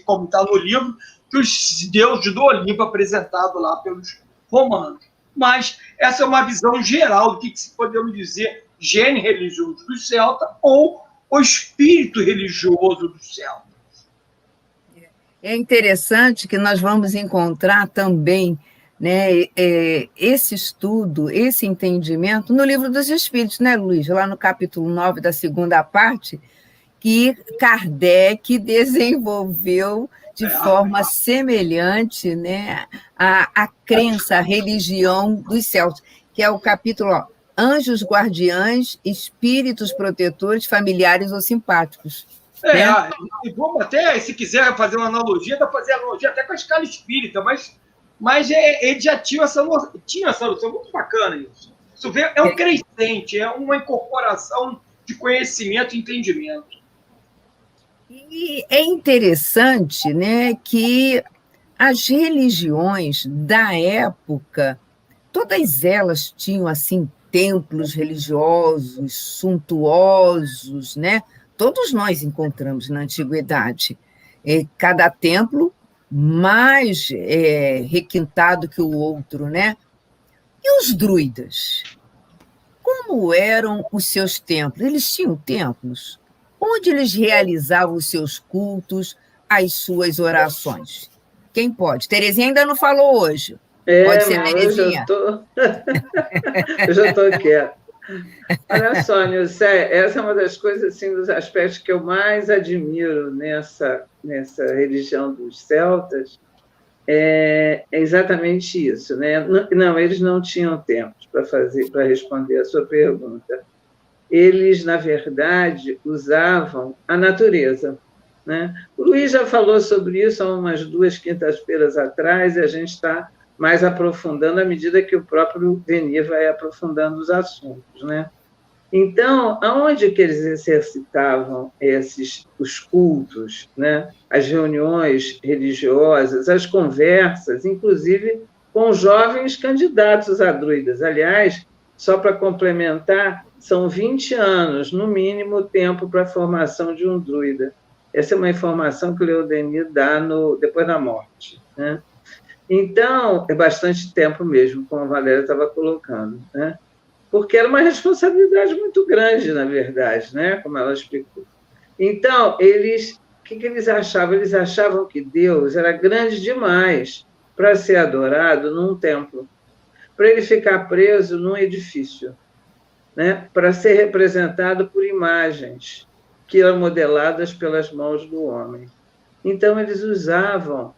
como está no livro, que os deuses do Olimpo apresentados lá pelos romanos. Mas essa é uma visão geral do que podemos dizer gene religioso do celta ou o espírito religioso do celta. É interessante que nós vamos encontrar também, né, esse estudo, esse entendimento no Livro dos Espíritos, né, Luiz? Lá no capítulo 9 da segunda parte, que Kardec desenvolveu de forma semelhante, né, a crença, a religião dos celtas, que é o capítulo Anjos Guardiães, Espíritos Protetores, Familiares ou Simpáticos. E vamos até, se quiser fazer uma analogia, dá para fazer analogia até com a escala espírita, mas ele já tinha essa noção muito bacana isso. Isso é um crescente, é uma incorporação de conhecimento e entendimento. E é interessante, né, que as religiões da época, todas elas tinham assim templos religiosos suntuosos, né? Todos nós encontramos na antiguidade. Cada templo mais requintado que o outro, né? E os druidas? Como eram os seus templos? Eles tinham templos? Onde eles realizavam os seus cultos, as suas orações? Quem pode? Terezinha ainda não falou hoje. Pode ser, Terezinha? Eu já estou quieta. Olha só, Nilce, essa é uma das coisas, assim, dos aspectos que eu mais admiro nessa religião dos celtas, é exatamente isso, né? Não, eles não tinham tempo para responder a sua pergunta. Eles, na verdade, usavam a natureza, né? O Luiz já falou sobre isso há umas 2 quintas-feiras atrás, e a gente está mais aprofundando à medida que o próprio Denis vai aprofundando os assuntos, né? Então, aonde que eles exercitavam os cultos, né? As reuniões religiosas, as conversas, inclusive com jovens candidatos a druidas. Aliás, só para complementar, são 20 anos, no mínimo, o tempo para a formação de um druida. Essa é uma informação que o Leon Denis dá depois da morte, né? Então, é bastante tempo mesmo, como a Valéria estava colocando, né? Porque era uma responsabilidade muito grande, na verdade, né? Como ela explicou. Então, o que eles achavam? Eles achavam que Deus era grande demais para ser adorado num templo, para ele ficar preso num edifício, né? Para ser representado por imagens que eram modeladas pelas mãos do homem. Então, eles usavam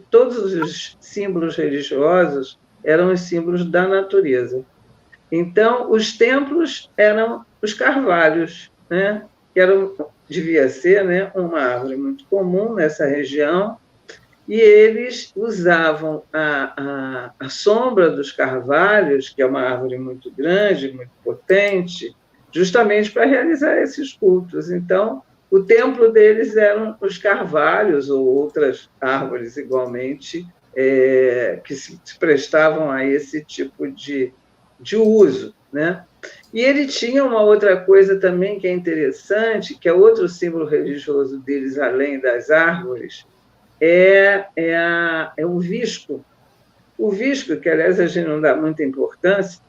todos os símbolos religiosos eram os símbolos da natureza. Então, os templos eram os carvalhos, né? Que devia ser, né, uma árvore muito comum nessa região, e eles usavam a sombra dos carvalhos, que é uma árvore muito grande, muito potente, justamente para realizar esses cultos. Então, o templo deles eram os carvalhos ou outras árvores igualmente que se prestavam a esse tipo de uso, né? E ele tinha uma outra coisa também que é interessante, que é outro símbolo religioso deles, além das árvores, é o visco. O visco, que, aliás, a gente não dá muita importância,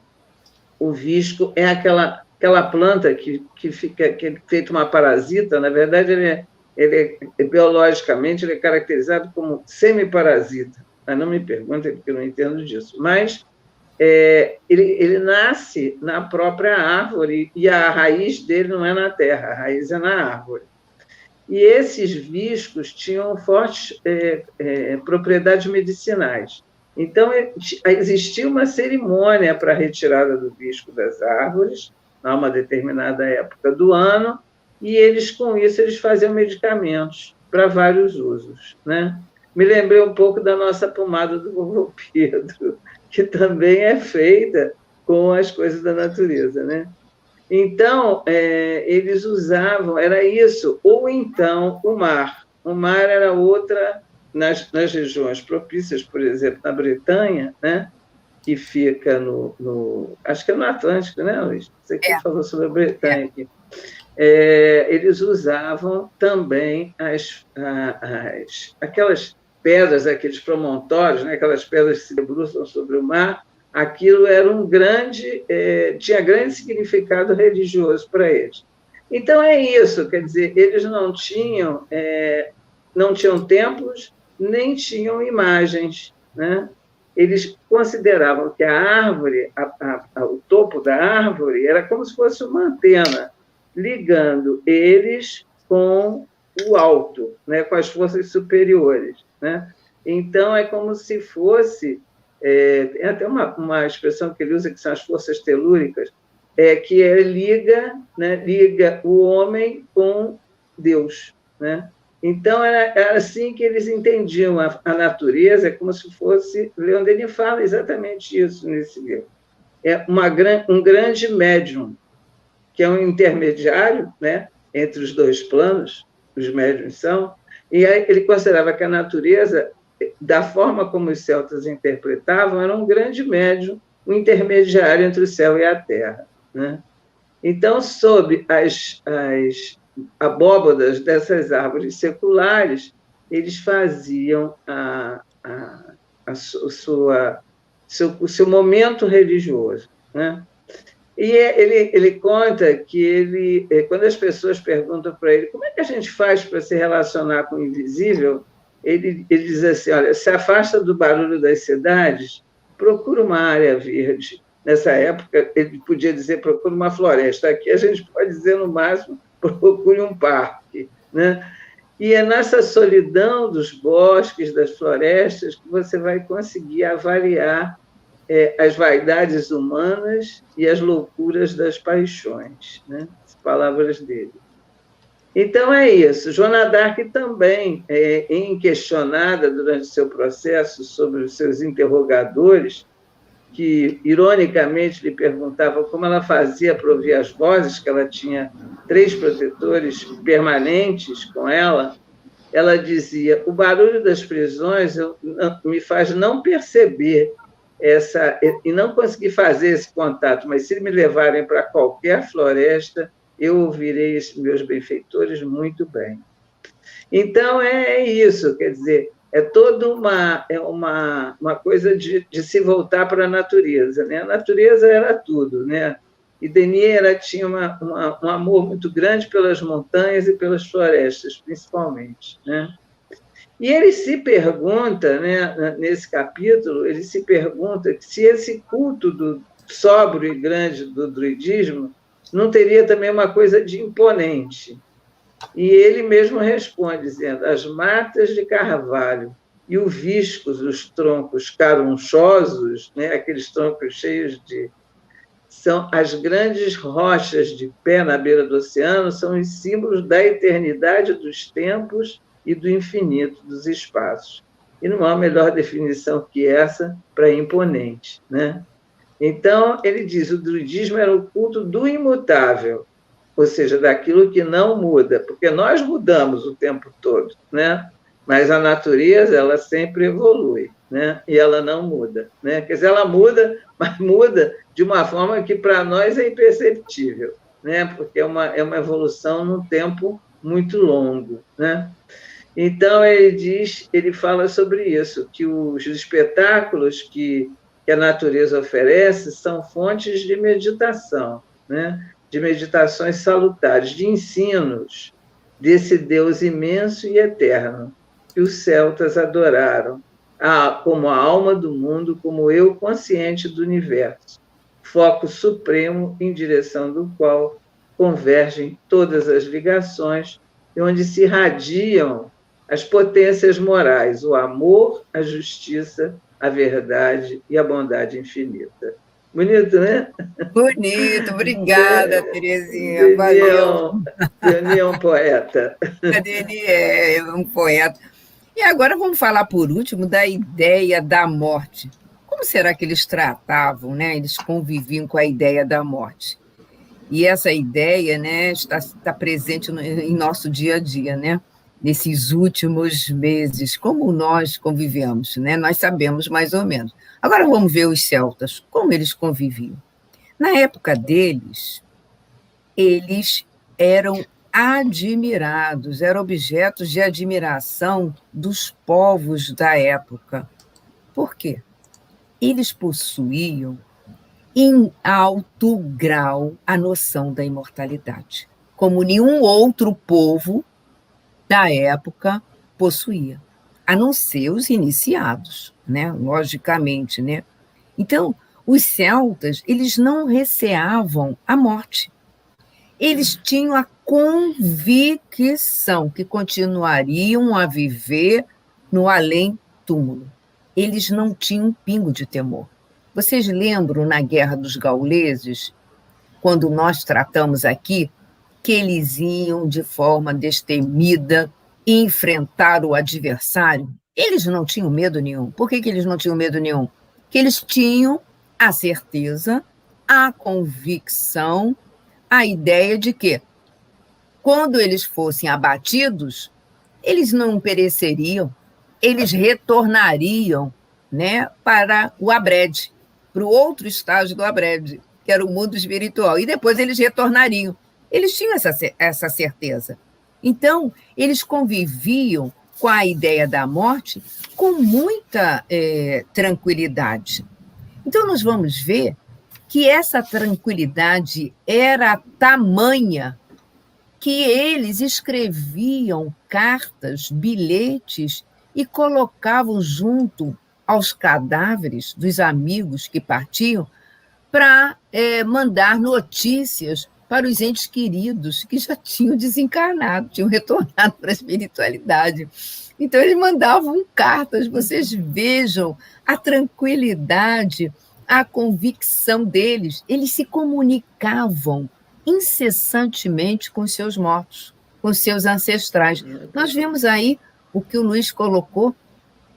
o visco é aquela planta que é feita uma parasita. Na verdade, ele biologicamente ele é caracterizado como semiparasita. Mas não me perguntem, porque eu não entendo disso. Mas ele nasce na própria árvore e a raiz dele não é na terra, a raiz é na árvore. E esses viscos tinham fortes propriedades medicinais. Então, existia uma cerimônia para a retirada do visco das árvores, a uma determinada época do ano, e com isso, eles faziam medicamentos para vários usos, né? Me lembrei um pouco da nossa pomada do vovô Pedro, que também é feita com as coisas da natureza, né? Então, eles usavam, era isso, ou então o mar. O mar era outra, nas regiões propícias, por exemplo, na Bretanha, né? Que fica acho que é no Atlântico, né, Luiz? Você que falou sobre a Bretanha aqui. Eles usavam também aquelas pedras, aqueles promontórios, né, aquelas pedras que se debruçam sobre o mar. Aquilo era tinha grande significado religioso para eles. Então, é isso, quer dizer, eles não tinham templos, nem tinham imagens, né? Eles consideravam que a árvore, o topo da árvore, era como se fosse uma antena, ligando eles com o alto, né, com as forças superiores, né? Então, é como se fosse... tem até uma expressão que ele usa, que são as forças telúricas, que liga o homem com Deus, né? Então, era assim que eles entendiam a natureza, como se fosse... Leon Denis fala exatamente isso nesse livro. É um grande médium, que é um intermediário, né, entre os dois planos, os médiuns são, e aí ele considerava que a natureza, da forma como os celtas interpretavam, era um grande médium, um intermediário entre o céu e a terra, né? Então, sob as abóbadas dessas árvores seculares, eles faziam o seu momento religioso, né? E ele conta que quando as pessoas perguntam para ele como é que a gente faz para se relacionar com o invisível, ele diz assim: olha, se afasta do barulho das cidades, procura uma área verde. Nessa época, ele podia dizer procura uma floresta. Aqui a gente pode dizer, no máximo, procure um parque, né? E é nessa solidão dos bosques, das florestas, que você vai conseguir avaliar as vaidades humanas e as loucuras das paixões, né? As palavras dele. Então, é isso. Joana d'Arc também, questionada durante seu processo sobre os seus interrogadores, que, ironicamente, lhe perguntava como ela fazia para ouvir as vozes, que ela tinha 3 protetores permanentes com ela, ela dizia: o barulho das prisões me faz não perceber e não conseguir fazer esse contato, mas se me levarem para qualquer floresta, eu ouvirei esses meus benfeitores muito bem. Então, é isso, quer dizer, é toda uma coisa de se voltar para a natureza, né? A natureza era tudo, né? E Denis tinha um amor muito grande pelas montanhas e pelas florestas, principalmente, né? E ele se pergunta, né, nesse capítulo, ele se pergunta se esse culto do sóbrio e grande do druidismo não teria também uma coisa de imponente. E ele mesmo responde, dizendo: as matas de carvalho e o viscos, os troncos carunchosos, né, aqueles troncos cheios de... são as grandes rochas de pé na beira do oceano, são os símbolos da eternidade dos tempos e do infinito dos espaços. E não há melhor definição que essa para imponente, né? Então, ele diz: o druidismo era o culto do imutável, ou seja, daquilo que não muda, porque nós mudamos o tempo todo, né? Mas a natureza, ela sempre evolui, né? E ela não muda, né? Quer dizer, ela muda, mas muda de uma forma que para nós é imperceptível, né? Porque é uma evolução num tempo muito longo, né? Então, ele fala sobre isso, que os espetáculos que a natureza oferece são fontes de meditação, né? De meditações salutares, de ensinos desse Deus imenso e eterno, que os celtas adoraram, como a alma do mundo, como eu consciente do universo, foco supremo em direção do qual convergem todas as ligações e onde se irradiam as potências morais, o amor, a justiça, a verdade e a bondade infinita. Bonito, né? Bonito, obrigada, Terezinha. Valeu. Denis é um poeta. Denis é um poeta. E agora vamos falar, por último, da ideia da morte. Como será que eles tratavam, né? Eles conviviam com a ideia da morte. E essa ideia, né, está presente em nosso dia a dia, né? Nesses últimos meses, como nós convivemos, né? Nós sabemos mais ou menos. Agora vamos ver os celtas, como eles conviviam. Na época deles, eles eram admirados, eram objetos de admiração dos povos da época. Por quê? Eles possuíam, em alto grau, a noção da imortalidade, como nenhum outro povo da época possuía, a não ser os iniciados, né? Logicamente, né? Então, os celtas, eles não receavam a morte. Eles tinham a convicção que continuariam a viver no além-túmulo. Eles não tinham um pingo de temor. Vocês lembram, na Guerra dos Gauleses, quando nós tratamos aqui, que eles iam de forma destemida enfrentar o adversário? Eles não tinham medo nenhum. Por que eles não tinham medo nenhum? Porque eles tinham a certeza, a convicção, a ideia de que, quando eles fossem abatidos, eles não pereceriam, eles retornariam, né, para o Abrede, para o outro estágio do Abrede, que era o mundo espiritual, e depois eles retornariam. Eles tinham essa certeza. Então, eles conviviam com a ideia da morte com muita tranquilidade. Então, nós vamos ver que essa tranquilidade era tamanha que eles escreviam cartas, bilhetes e colocavam junto aos cadáveres dos amigos que partiam para mandar notícias para os entes queridos que já tinham desencarnado, tinham retornado para a espiritualidade. Então, eles mandavam cartas, vocês vejam a tranquilidade, a convicção deles. Eles se comunicavam incessantemente com seus mortos, com seus ancestrais. Nós vimos aí o que o Luiz colocou,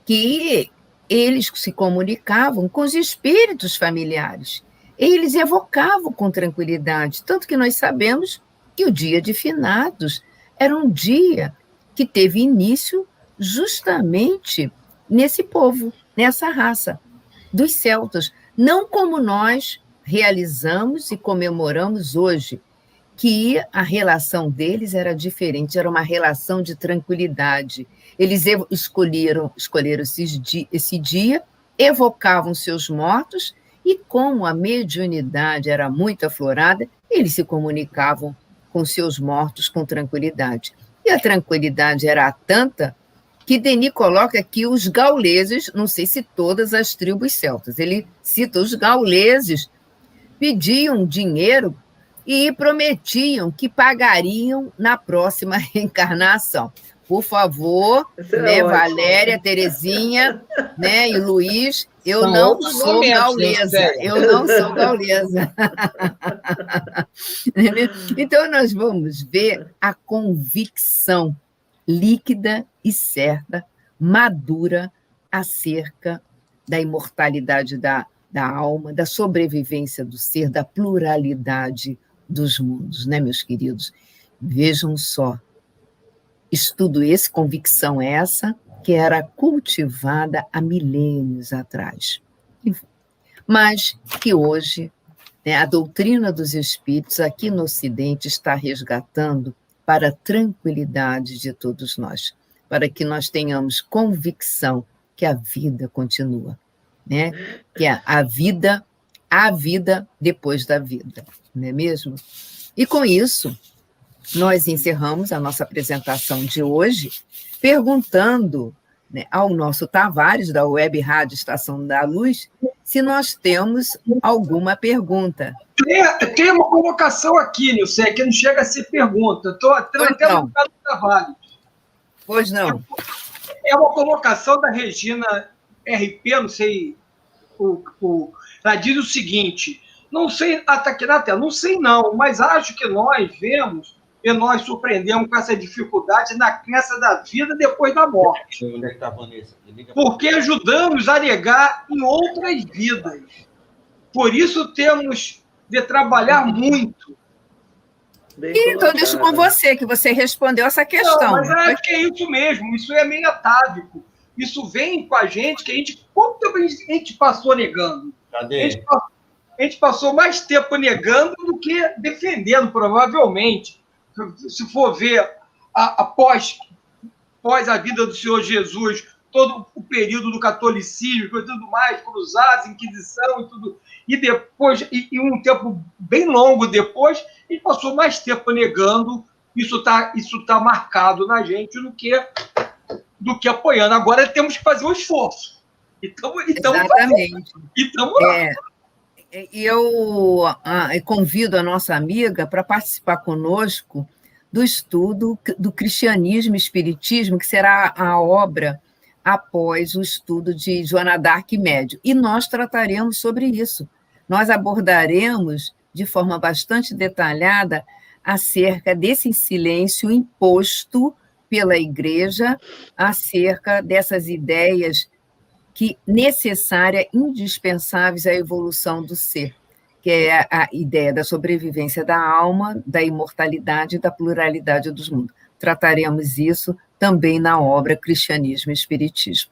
que eles se comunicavam com os espíritos familiares. Eles evocavam com tranquilidade, tanto que nós sabemos que o dia de finados era um dia que teve início justamente nesse povo, nessa raça dos celtas, não como nós realizamos e comemoramos hoje, que a relação deles era diferente, era uma relação de tranquilidade. Eles escolheram esse dia, evocavam seus mortos, e como a mediunidade era muito aflorada, eles se comunicavam com seus mortos com tranquilidade. E a tranquilidade era tanta que Denis coloca aqui os gauleses, não sei se todas as tribos celtas, ele cita os gauleses, pediam dinheiro e prometiam que pagariam na próxima reencarnação. Por favor, né, Valéria, Terezinha, né, e Luiz, eu não sou gaulesa. Eu não sou gaulesa. Então, nós vamos ver a convicção líquida e certa, madura, acerca da imortalidade da alma, da sobrevivência do ser, da pluralidade dos mundos, né, meus queridos? Vejam só, estudo esse, convicção essa, que era cultivada há milênios atrás. Mas que hoje, né, a doutrina dos espíritos aqui no Ocidente está resgatando para a tranquilidade de todos nós, para que nós tenhamos convicção que a vida continua, né? Que a vida depois da vida, não é mesmo? E com isso, nós encerramos a nossa apresentação de hoje perguntando, né, ao nosso Tavares, da Web Rádio Estação da Luz, se nós temos alguma pergunta. Tem uma colocação aqui, Nilce, que não chega a ser pergunta. Estou até no Tavares. Pois não. É uma colocação da Regina RP, não sei, ela diz o seguinte: não sei, está aqui na tela, não sei não, mas acho que nós vemos e nós surpreendemos com essa dificuldade na crença da vida depois da morte. Onde é que está a Vanessa? Porque ajudamos a negar em outras vidas. Por isso temos de trabalhar muito. Então, deixo com você, que você respondeu essa questão. Não, mas acho que é isso mesmo, isso é meio atávico. Isso vem com a gente, que a gente... Quanto tempo a gente passou negando? Cadê? A gente passou mais tempo negando do que defendendo, provavelmente. Se for ver após a vida do Senhor Jesus, todo o período do catolicismo e tudo mais, cruzados, Inquisição e tudo, e depois, e um tempo bem longo depois, a gente passou mais tempo negando. Isso tá marcado na gente do que apoiando. Agora temos que fazer um esforço. Exatamente. Então, E eu convido a nossa amiga para participar conosco do estudo do cristianismo e espiritismo, que será a obra após o estudo de Joana d'Arc médio. E nós trataremos sobre isso. Nós abordaremos de forma bastante detalhada acerca desse silêncio imposto pela Igreja, acerca dessas ideias necessárias, indispensáveis à evolução do ser, que é a ideia da sobrevivência da alma, da imortalidade e da pluralidade dos mundos. Trataremos isso também na obra Cristianismo e Espiritismo.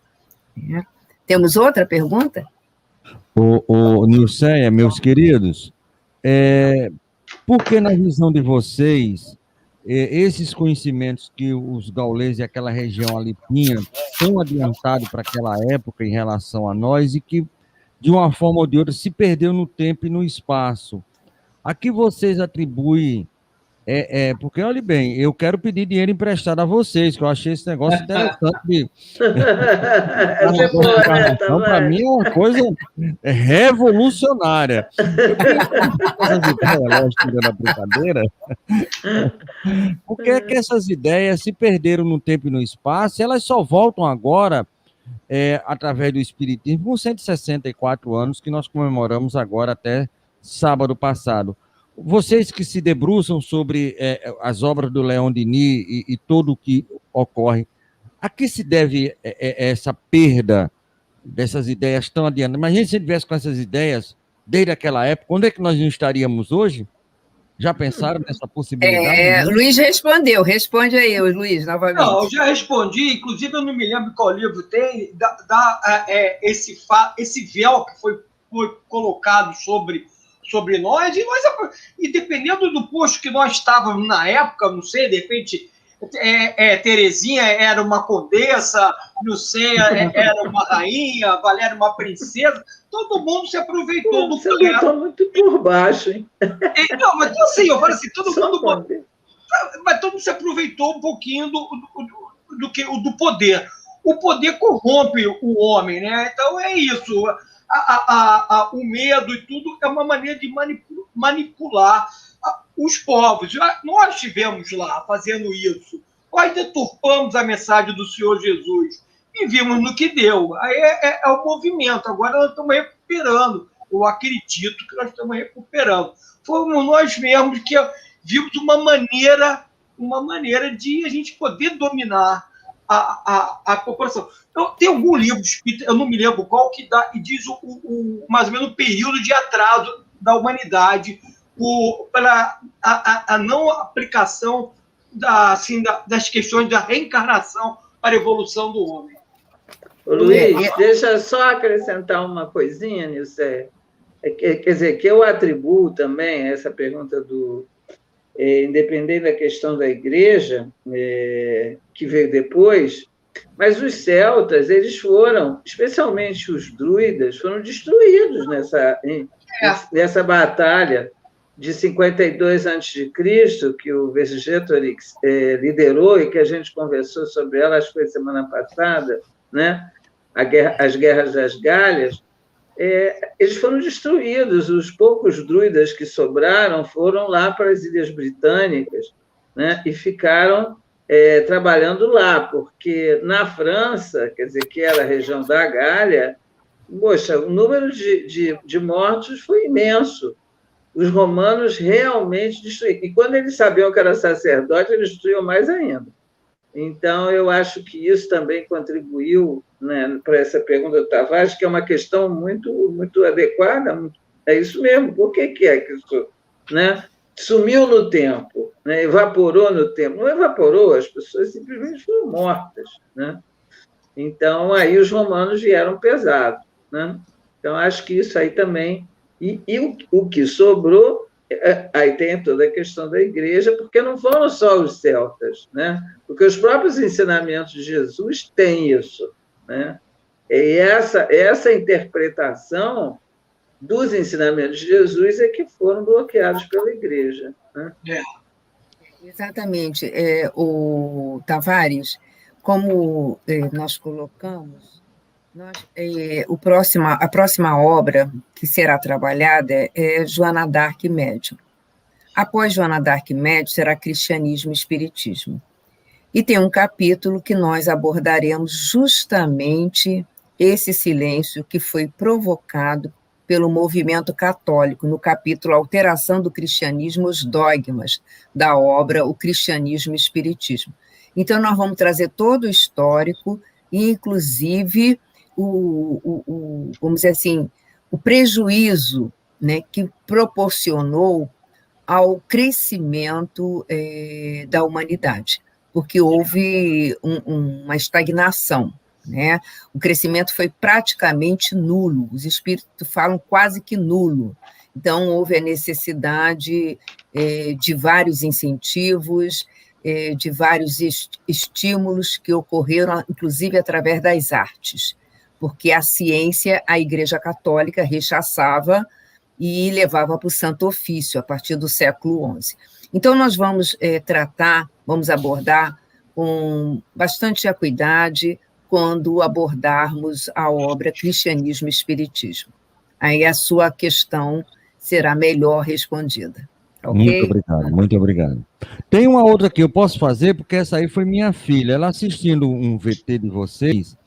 Temos outra pergunta? Nilceia, meus queridos, por que, na visão de vocês, esses conhecimentos que os gauleses e aquela região ali tinham tão adiantado para aquela época em relação a nós e que, de uma forma ou de outra, se perdeu no tempo e no espaço? A que vocês atribuem? Porque, olhe bem, eu quero pedir dinheiro emprestado a vocês, que eu achei esse negócio interessante. Para mim é uma coisa revolucionária. Tirando a brincadeira. Por que é que essas ideias se perderam no tempo e no espaço? Elas só voltam agora através do Espiritismo, com 164 anos, que nós comemoramos agora até sábado passado. Vocês que se debruçam sobre as obras do Leon Denis e tudo o que ocorre, a que se deve essa perda dessas ideias tão adiante. Imagina se ele tivesse com essas ideias desde aquela época, onde é que nós não estaríamos hoje? Já pensaram nessa possibilidade? Luiz respondeu. Responde aí, Luiz, novamente. Não, eu já respondi, inclusive eu não me lembro qual livro tem, esse véu que foi colocado sobre nós, e dependendo do posto que nós estávamos na época, não sei, de repente, Terezinha era uma condessa, Lucéia era uma rainha, Valéria uma princesa, todo mundo se aproveitou do poder. Você muito por baixo, hein? Não, mas assim, eu falo assim, todo mundo se aproveitou um pouquinho do poder. O poder corrompe o homem, né? Então é isso. O medo e tudo é uma maneira de manipular os povos. Nós estivemos lá fazendo isso. Nós deturpamos a mensagem do Senhor Jesus e vimos no que deu. Aí é o movimento. Agora nós estamos recuperando. Eu acredito que nós estamos recuperando. Fomos nós mesmos que vimos uma maneira de a gente poder dominar a população. Então, tem algum livro espírita, eu não me lembro qual, que dá e diz mais ou menos o período de atraso da humanidade para a não aplicação das questões da reencarnação para a evolução do homem. Luiz, deixa só acrescentar uma coisinha, Nilce. Quer dizer, que eu atribuo também essa pergunta independente da questão da igreja, que veio depois, mas os celtas, eles foram, especialmente os druidas, foram destruídos nessa batalha de 52 a.C., que o Vercingetorix liderou e que a gente conversou sobre ela, acho que foi semana passada, né? As Guerras das Galhas. Eles foram destruídos. Os poucos druidas que sobraram foram lá para as Ilhas Britânicas, né, e ficaram trabalhando lá, porque na França, quer dizer, que era a região da Gália, poxa, o número de mortos foi imenso. Os romanos realmente destruíram. E quando eles sabiam que era sacerdote, eles destruíam mais ainda. Então, eu acho que isso também contribuiu, né, para essa pergunta do Tavares, que é uma questão muito, muito adequada. É isso mesmo. Por que é que isso, né, sumiu no tempo, né, evaporou no tempo? Não evaporou, as pessoas simplesmente foram mortas, né? Então, aí os romanos vieram pesados, né? Então, acho que isso aí também... E o que sobrou... Aí tem toda a questão da igreja, porque não foram só os celtas, né? Porque os próprios ensinamentos de Jesus têm isso, né? E essa interpretação dos ensinamentos de Jesus é que foram bloqueados pela igreja, né? Exatamente. O Tavares, como nós colocamos, a próxima obra que será trabalhada é Joana d'Arc Médium. Após Joana d'Arc Médium será Cristianismo e Espiritismo. E tem um capítulo que nós abordaremos justamente esse silêncio que foi provocado pelo movimento católico, no capítulo Alteração do Cristianismo, os dogmas da obra O Cristianismo e Espiritismo. Então, nós vamos trazer todo o histórico, inclusive vamos dizer assim, o prejuízo, né, que proporcionou ao crescimento da humanidade, porque houve uma estagnação, né? O crescimento foi praticamente nulo, os espíritos falam quase que nulo. Então, houve a necessidade de vários incentivos, de vários estímulos que ocorreram, inclusive, através das artes, porque a ciência, a Igreja Católica rechaçava e levava para o Santo Ofício, a partir do século XI. Então, nós vamos vamos abordar com bastante acuidade quando abordarmos a obra Cristianismo e Espiritismo. Aí a sua questão será melhor respondida. Okay? Muito obrigado. Tem uma outra que eu posso fazer, porque essa aí foi minha filha. Ela assistindo um VT de vocês,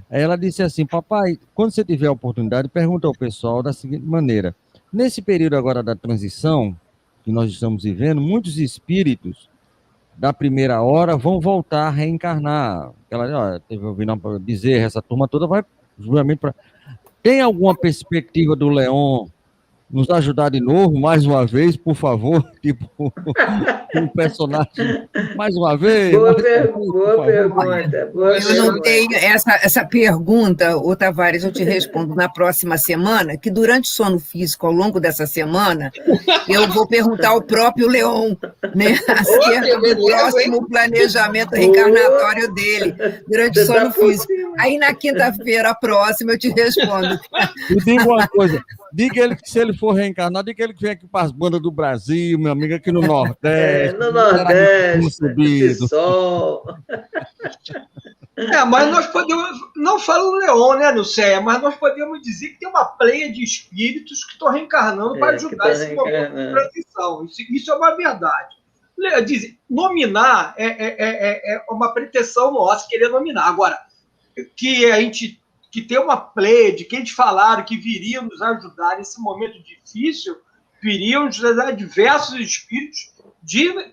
ela disse assim: papai, quando você tiver a oportunidade, pergunta ao pessoal da seguinte maneira: nesse período agora da transição que nós estamos vivendo, muitos espíritos da primeira hora vão voltar a reencarnar. Ela teve ouvindo dizer, essa turma toda vai justamente para... Tem alguma perspectiva do Leon nos ajudar de novo, mais uma vez, por favor? Tipo, um personagem, mais uma vez? Boa Boa pergunta, boa Eu não pergunta. tenho essa pergunta, ô Tavares, eu te respondo na próxima semana, que durante o sono físico, ao longo dessa semana, eu vou perguntar ao próprio Leon, né, acerca do próximo planejamento reencarnatório dele, durante o Você tá sono por físico. cima. Aí na quinta-feira próxima eu te respondo. E diga uma coisa, diga ele que se ele for reencarnar, diga ele que vem aqui para as bandas do Brasil, meu amigo, aqui no Nordeste. No Nordeste, esse subido. sol. Mas nós podemos, não falo o Leon, né, Lucéia, mas nós podemos dizer que tem uma pleia de espíritos que estão reencarnando para ajudar esse momento de transição. Isso é uma verdade. Nominar é uma pretensão nossa, querer nominar. Agora, que tem uma pleia, que eles falaram que viriam nos ajudar nesse momento difícil, viriam nos ajudar diversos espíritos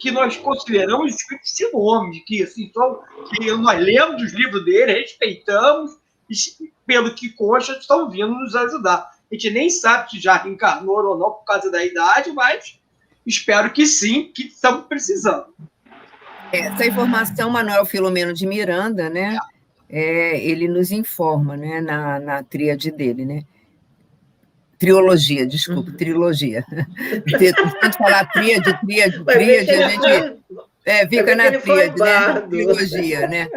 que nós consideramos espíritos de nome, que nós lemos os livros dele, respeitamos, e, pelo que consta, estão vindo nos ajudar. A gente nem sabe se já reencarnou ou não por causa da idade, mas espero que sim, que estamos precisando. Essa informação, Manuel Filomeno de Miranda, né? Ele nos informa, né, na tríade dele, né? Trilogia, desculpa, trilogia. Tanto falar tríade, a gente fica na tríade, né? Trilogia, né?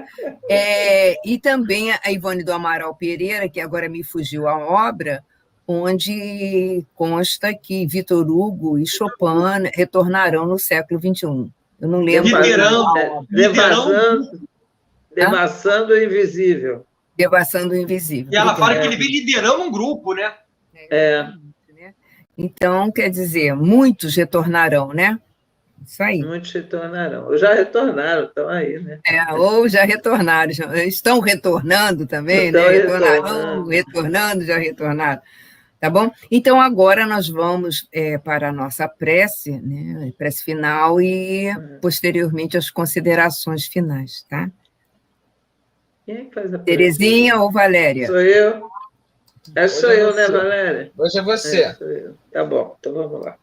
E também a Ivone do Amaral Pereira, que agora me fugiu a obra, onde consta que Victor Hugo e Chopin retornarão no século XXI. Eu não lembro. Devassando o invisível. Devassando o invisível. E ela fala que ele vem liderando um grupo, né? Então, quer dizer, muitos retornarão, né? Isso aí. Muitos retornarão. Ou já retornaram, estão aí, né? Ou já retornaram. Estão retornando também, né? Retornando, já retornaram. Tá bom? Então, agora nós vamos para a nossa prece, né? Prece final e, posteriormente, as considerações finais, tá? Quem faz a Terezinha ou Valéria? Sou eu. Sou eu, né, Valéria? Hoje é você. Sou eu. Tá bom, então vamos lá.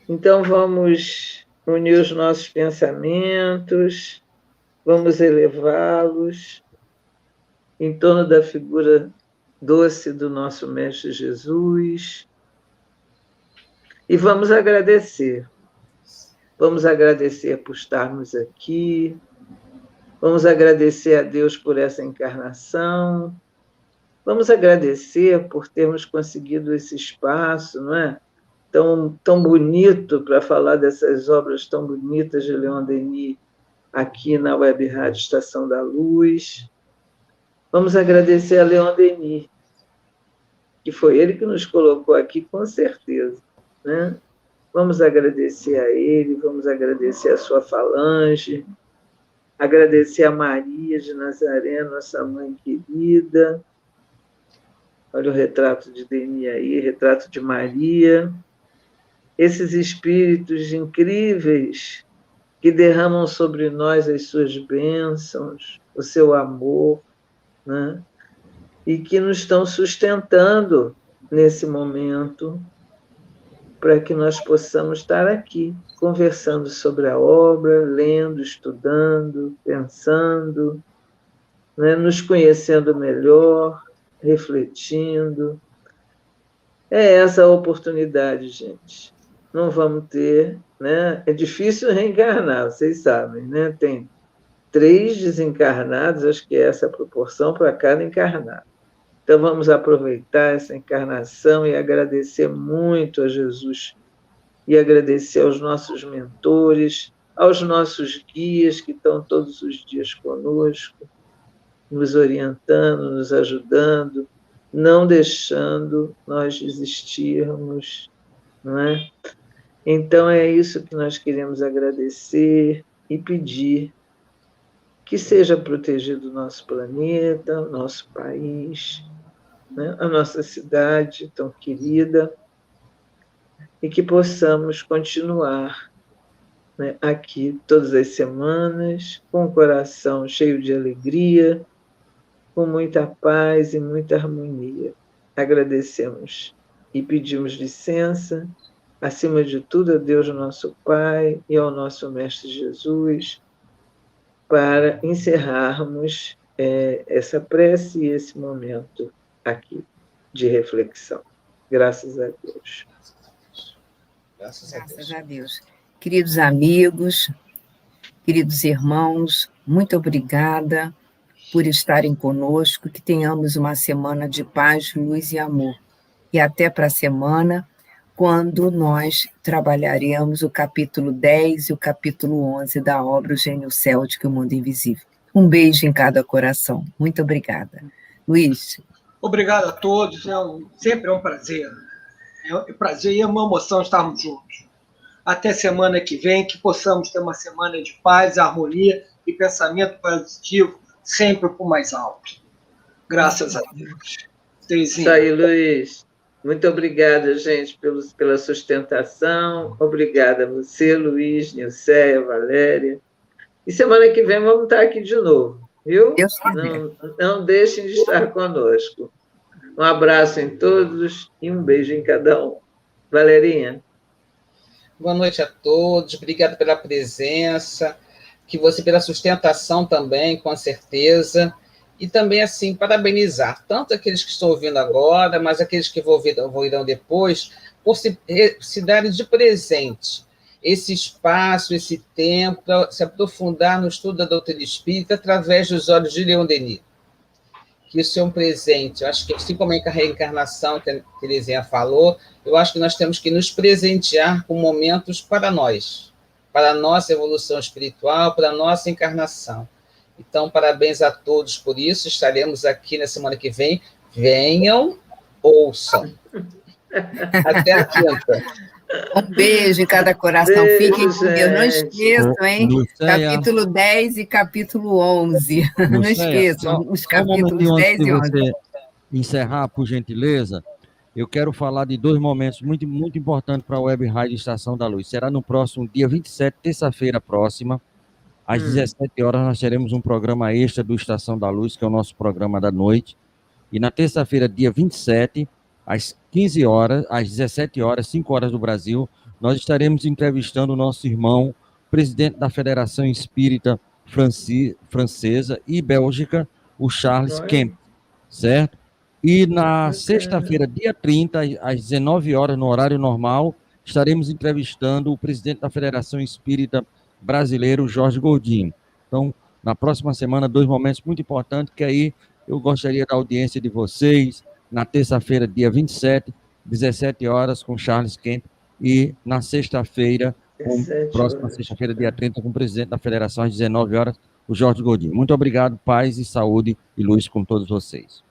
Então vamos unir os nossos pensamentos, vamos elevá-los em torno da figura doce do nosso Mestre Jesus e vamos agradecer. Vamos agradecer por estarmos aqui. Vamos agradecer a Deus por essa encarnação. Vamos agradecer por termos conseguido esse espaço, não é? Tão bonito para falar dessas obras tão bonitas de Leon Denis aqui na Web Rádio Estação da Luz. Vamos agradecer a Leon Denis, que foi ele que nos colocou aqui, com certeza, né? Vamos agradecer a ele, vamos agradecer a sua falange, agradecer a Maria de Nazaré, nossa mãe querida. Olha o retrato de Denis aí, retrato de Maria. Esses espíritos incríveis que derramam sobre nós as suas bênçãos, o seu amor, né? E que nos estão sustentando nesse momento para que nós possamos estar aqui, conversando sobre a obra, lendo, estudando, pensando, né? Nos conhecendo melhor, refletindo. É essa a oportunidade, gente. Não vamos ter, né? É difícil reencarnar, vocês sabem, né? Tem 3 desencarnados, acho que é essa a proporção para cada encarnado. Então, vamos aproveitar essa encarnação e agradecer muito a Jesus e agradecer aos nossos mentores, aos nossos guias que estão todos os dias conosco, nos orientando, nos ajudando, não deixando nós desistirmos, não é? Então, é isso que nós queremos agradecer e pedir que seja protegido o nosso planeta, o nosso país, né? A nossa cidade tão querida, e que possamos continuar, né, aqui todas as semanas, com o coração cheio de alegria, com muita paz e muita harmonia. Agradecemos e pedimos licença, acima de tudo, a Deus nosso Pai e ao nosso Mestre Jesus, para encerrarmos essa prece e esse momento aqui de reflexão. Graças a Deus. Graças a Deus. Queridos amigos, queridos irmãos, muito obrigada por estarem conosco, que tenhamos uma semana de paz, luz e amor. E até para a semana, quando nós trabalharemos o capítulo 10 e o capítulo 11 da obra O Gênio Céltico e o Mundo Invisível. Um beijo em cada coração. Muito obrigada. Luiz. Obrigado a todos. Sempre é um prazer. É um prazer e uma emoção estarmos juntos. Até semana que vem, que possamos ter uma semana de paz, harmonia e pensamento positivo, sempre por mais alto. Graças a Deus. Isso aí, Luiz. Muito obrigada, gente, pela sustentação. Obrigada a você, Luiz, Nilceia, Valéria. E semana que vem vamos estar aqui de novo, viu? Não deixem de estar conosco. Um abraço em todos e um beijo em cada um. Valerinha. Boa noite a todos. Obrigado pela presença, que você pela sustentação também, com certeza. E também, assim, parabenizar tanto aqueles que estão ouvindo agora, mas aqueles que ouvirão depois, por se darem de presente esse espaço, esse tempo, para se aprofundar no estudo da doutrina espírita através dos olhos de Leon Denis. Que isso é um presente. Eu acho que, assim como a reencarnação, que a Terezinha falou, eu acho que nós temos que nos presentear com momentos para nós, para a nossa evolução espiritual, para a nossa encarnação. Então, parabéns a todos por isso. Estaremos aqui na semana que vem. Venham, ouçam. Até a quinta. Um beijo em cada coração. Beijo, Fiquem com Deus. Não esqueçam, hein? Lucéia. Capítulo 10 e capítulo 11. Não esqueçam os capítulos 10 e 11. Você encerrar, por gentileza, eu quero falar de dois momentos muito, muito importantes para a Web Rádio Estação da Luz. Será no próximo dia 27, terça-feira próxima, às 17 horas, nós teremos um programa extra do Estação da Luz, que é o nosso programa da noite. E na terça-feira, dia 27, às 15 horas, às 17 horas, 5 horas do Brasil, nós estaremos entrevistando o nosso irmão, presidente da Federação Espírita Francesa e Bélgica, o Charles Kemp, certo? E na sexta-feira, dia 30, às 19 horas, no horário normal, estaremos entrevistando o presidente da Federação Espírita Brasileiro, Jorge Godinho. Então, na próxima semana, dois momentos muito importantes, que aí eu gostaria da audiência de vocês, na terça-feira, dia 27, 17 horas, com Charles Kemp, e na sexta-feira, próxima sexta-feira, dia 30, com o presidente da Federação, às 19 horas, o Jorge Godinho. Muito obrigado, paz e saúde e luz com todos vocês.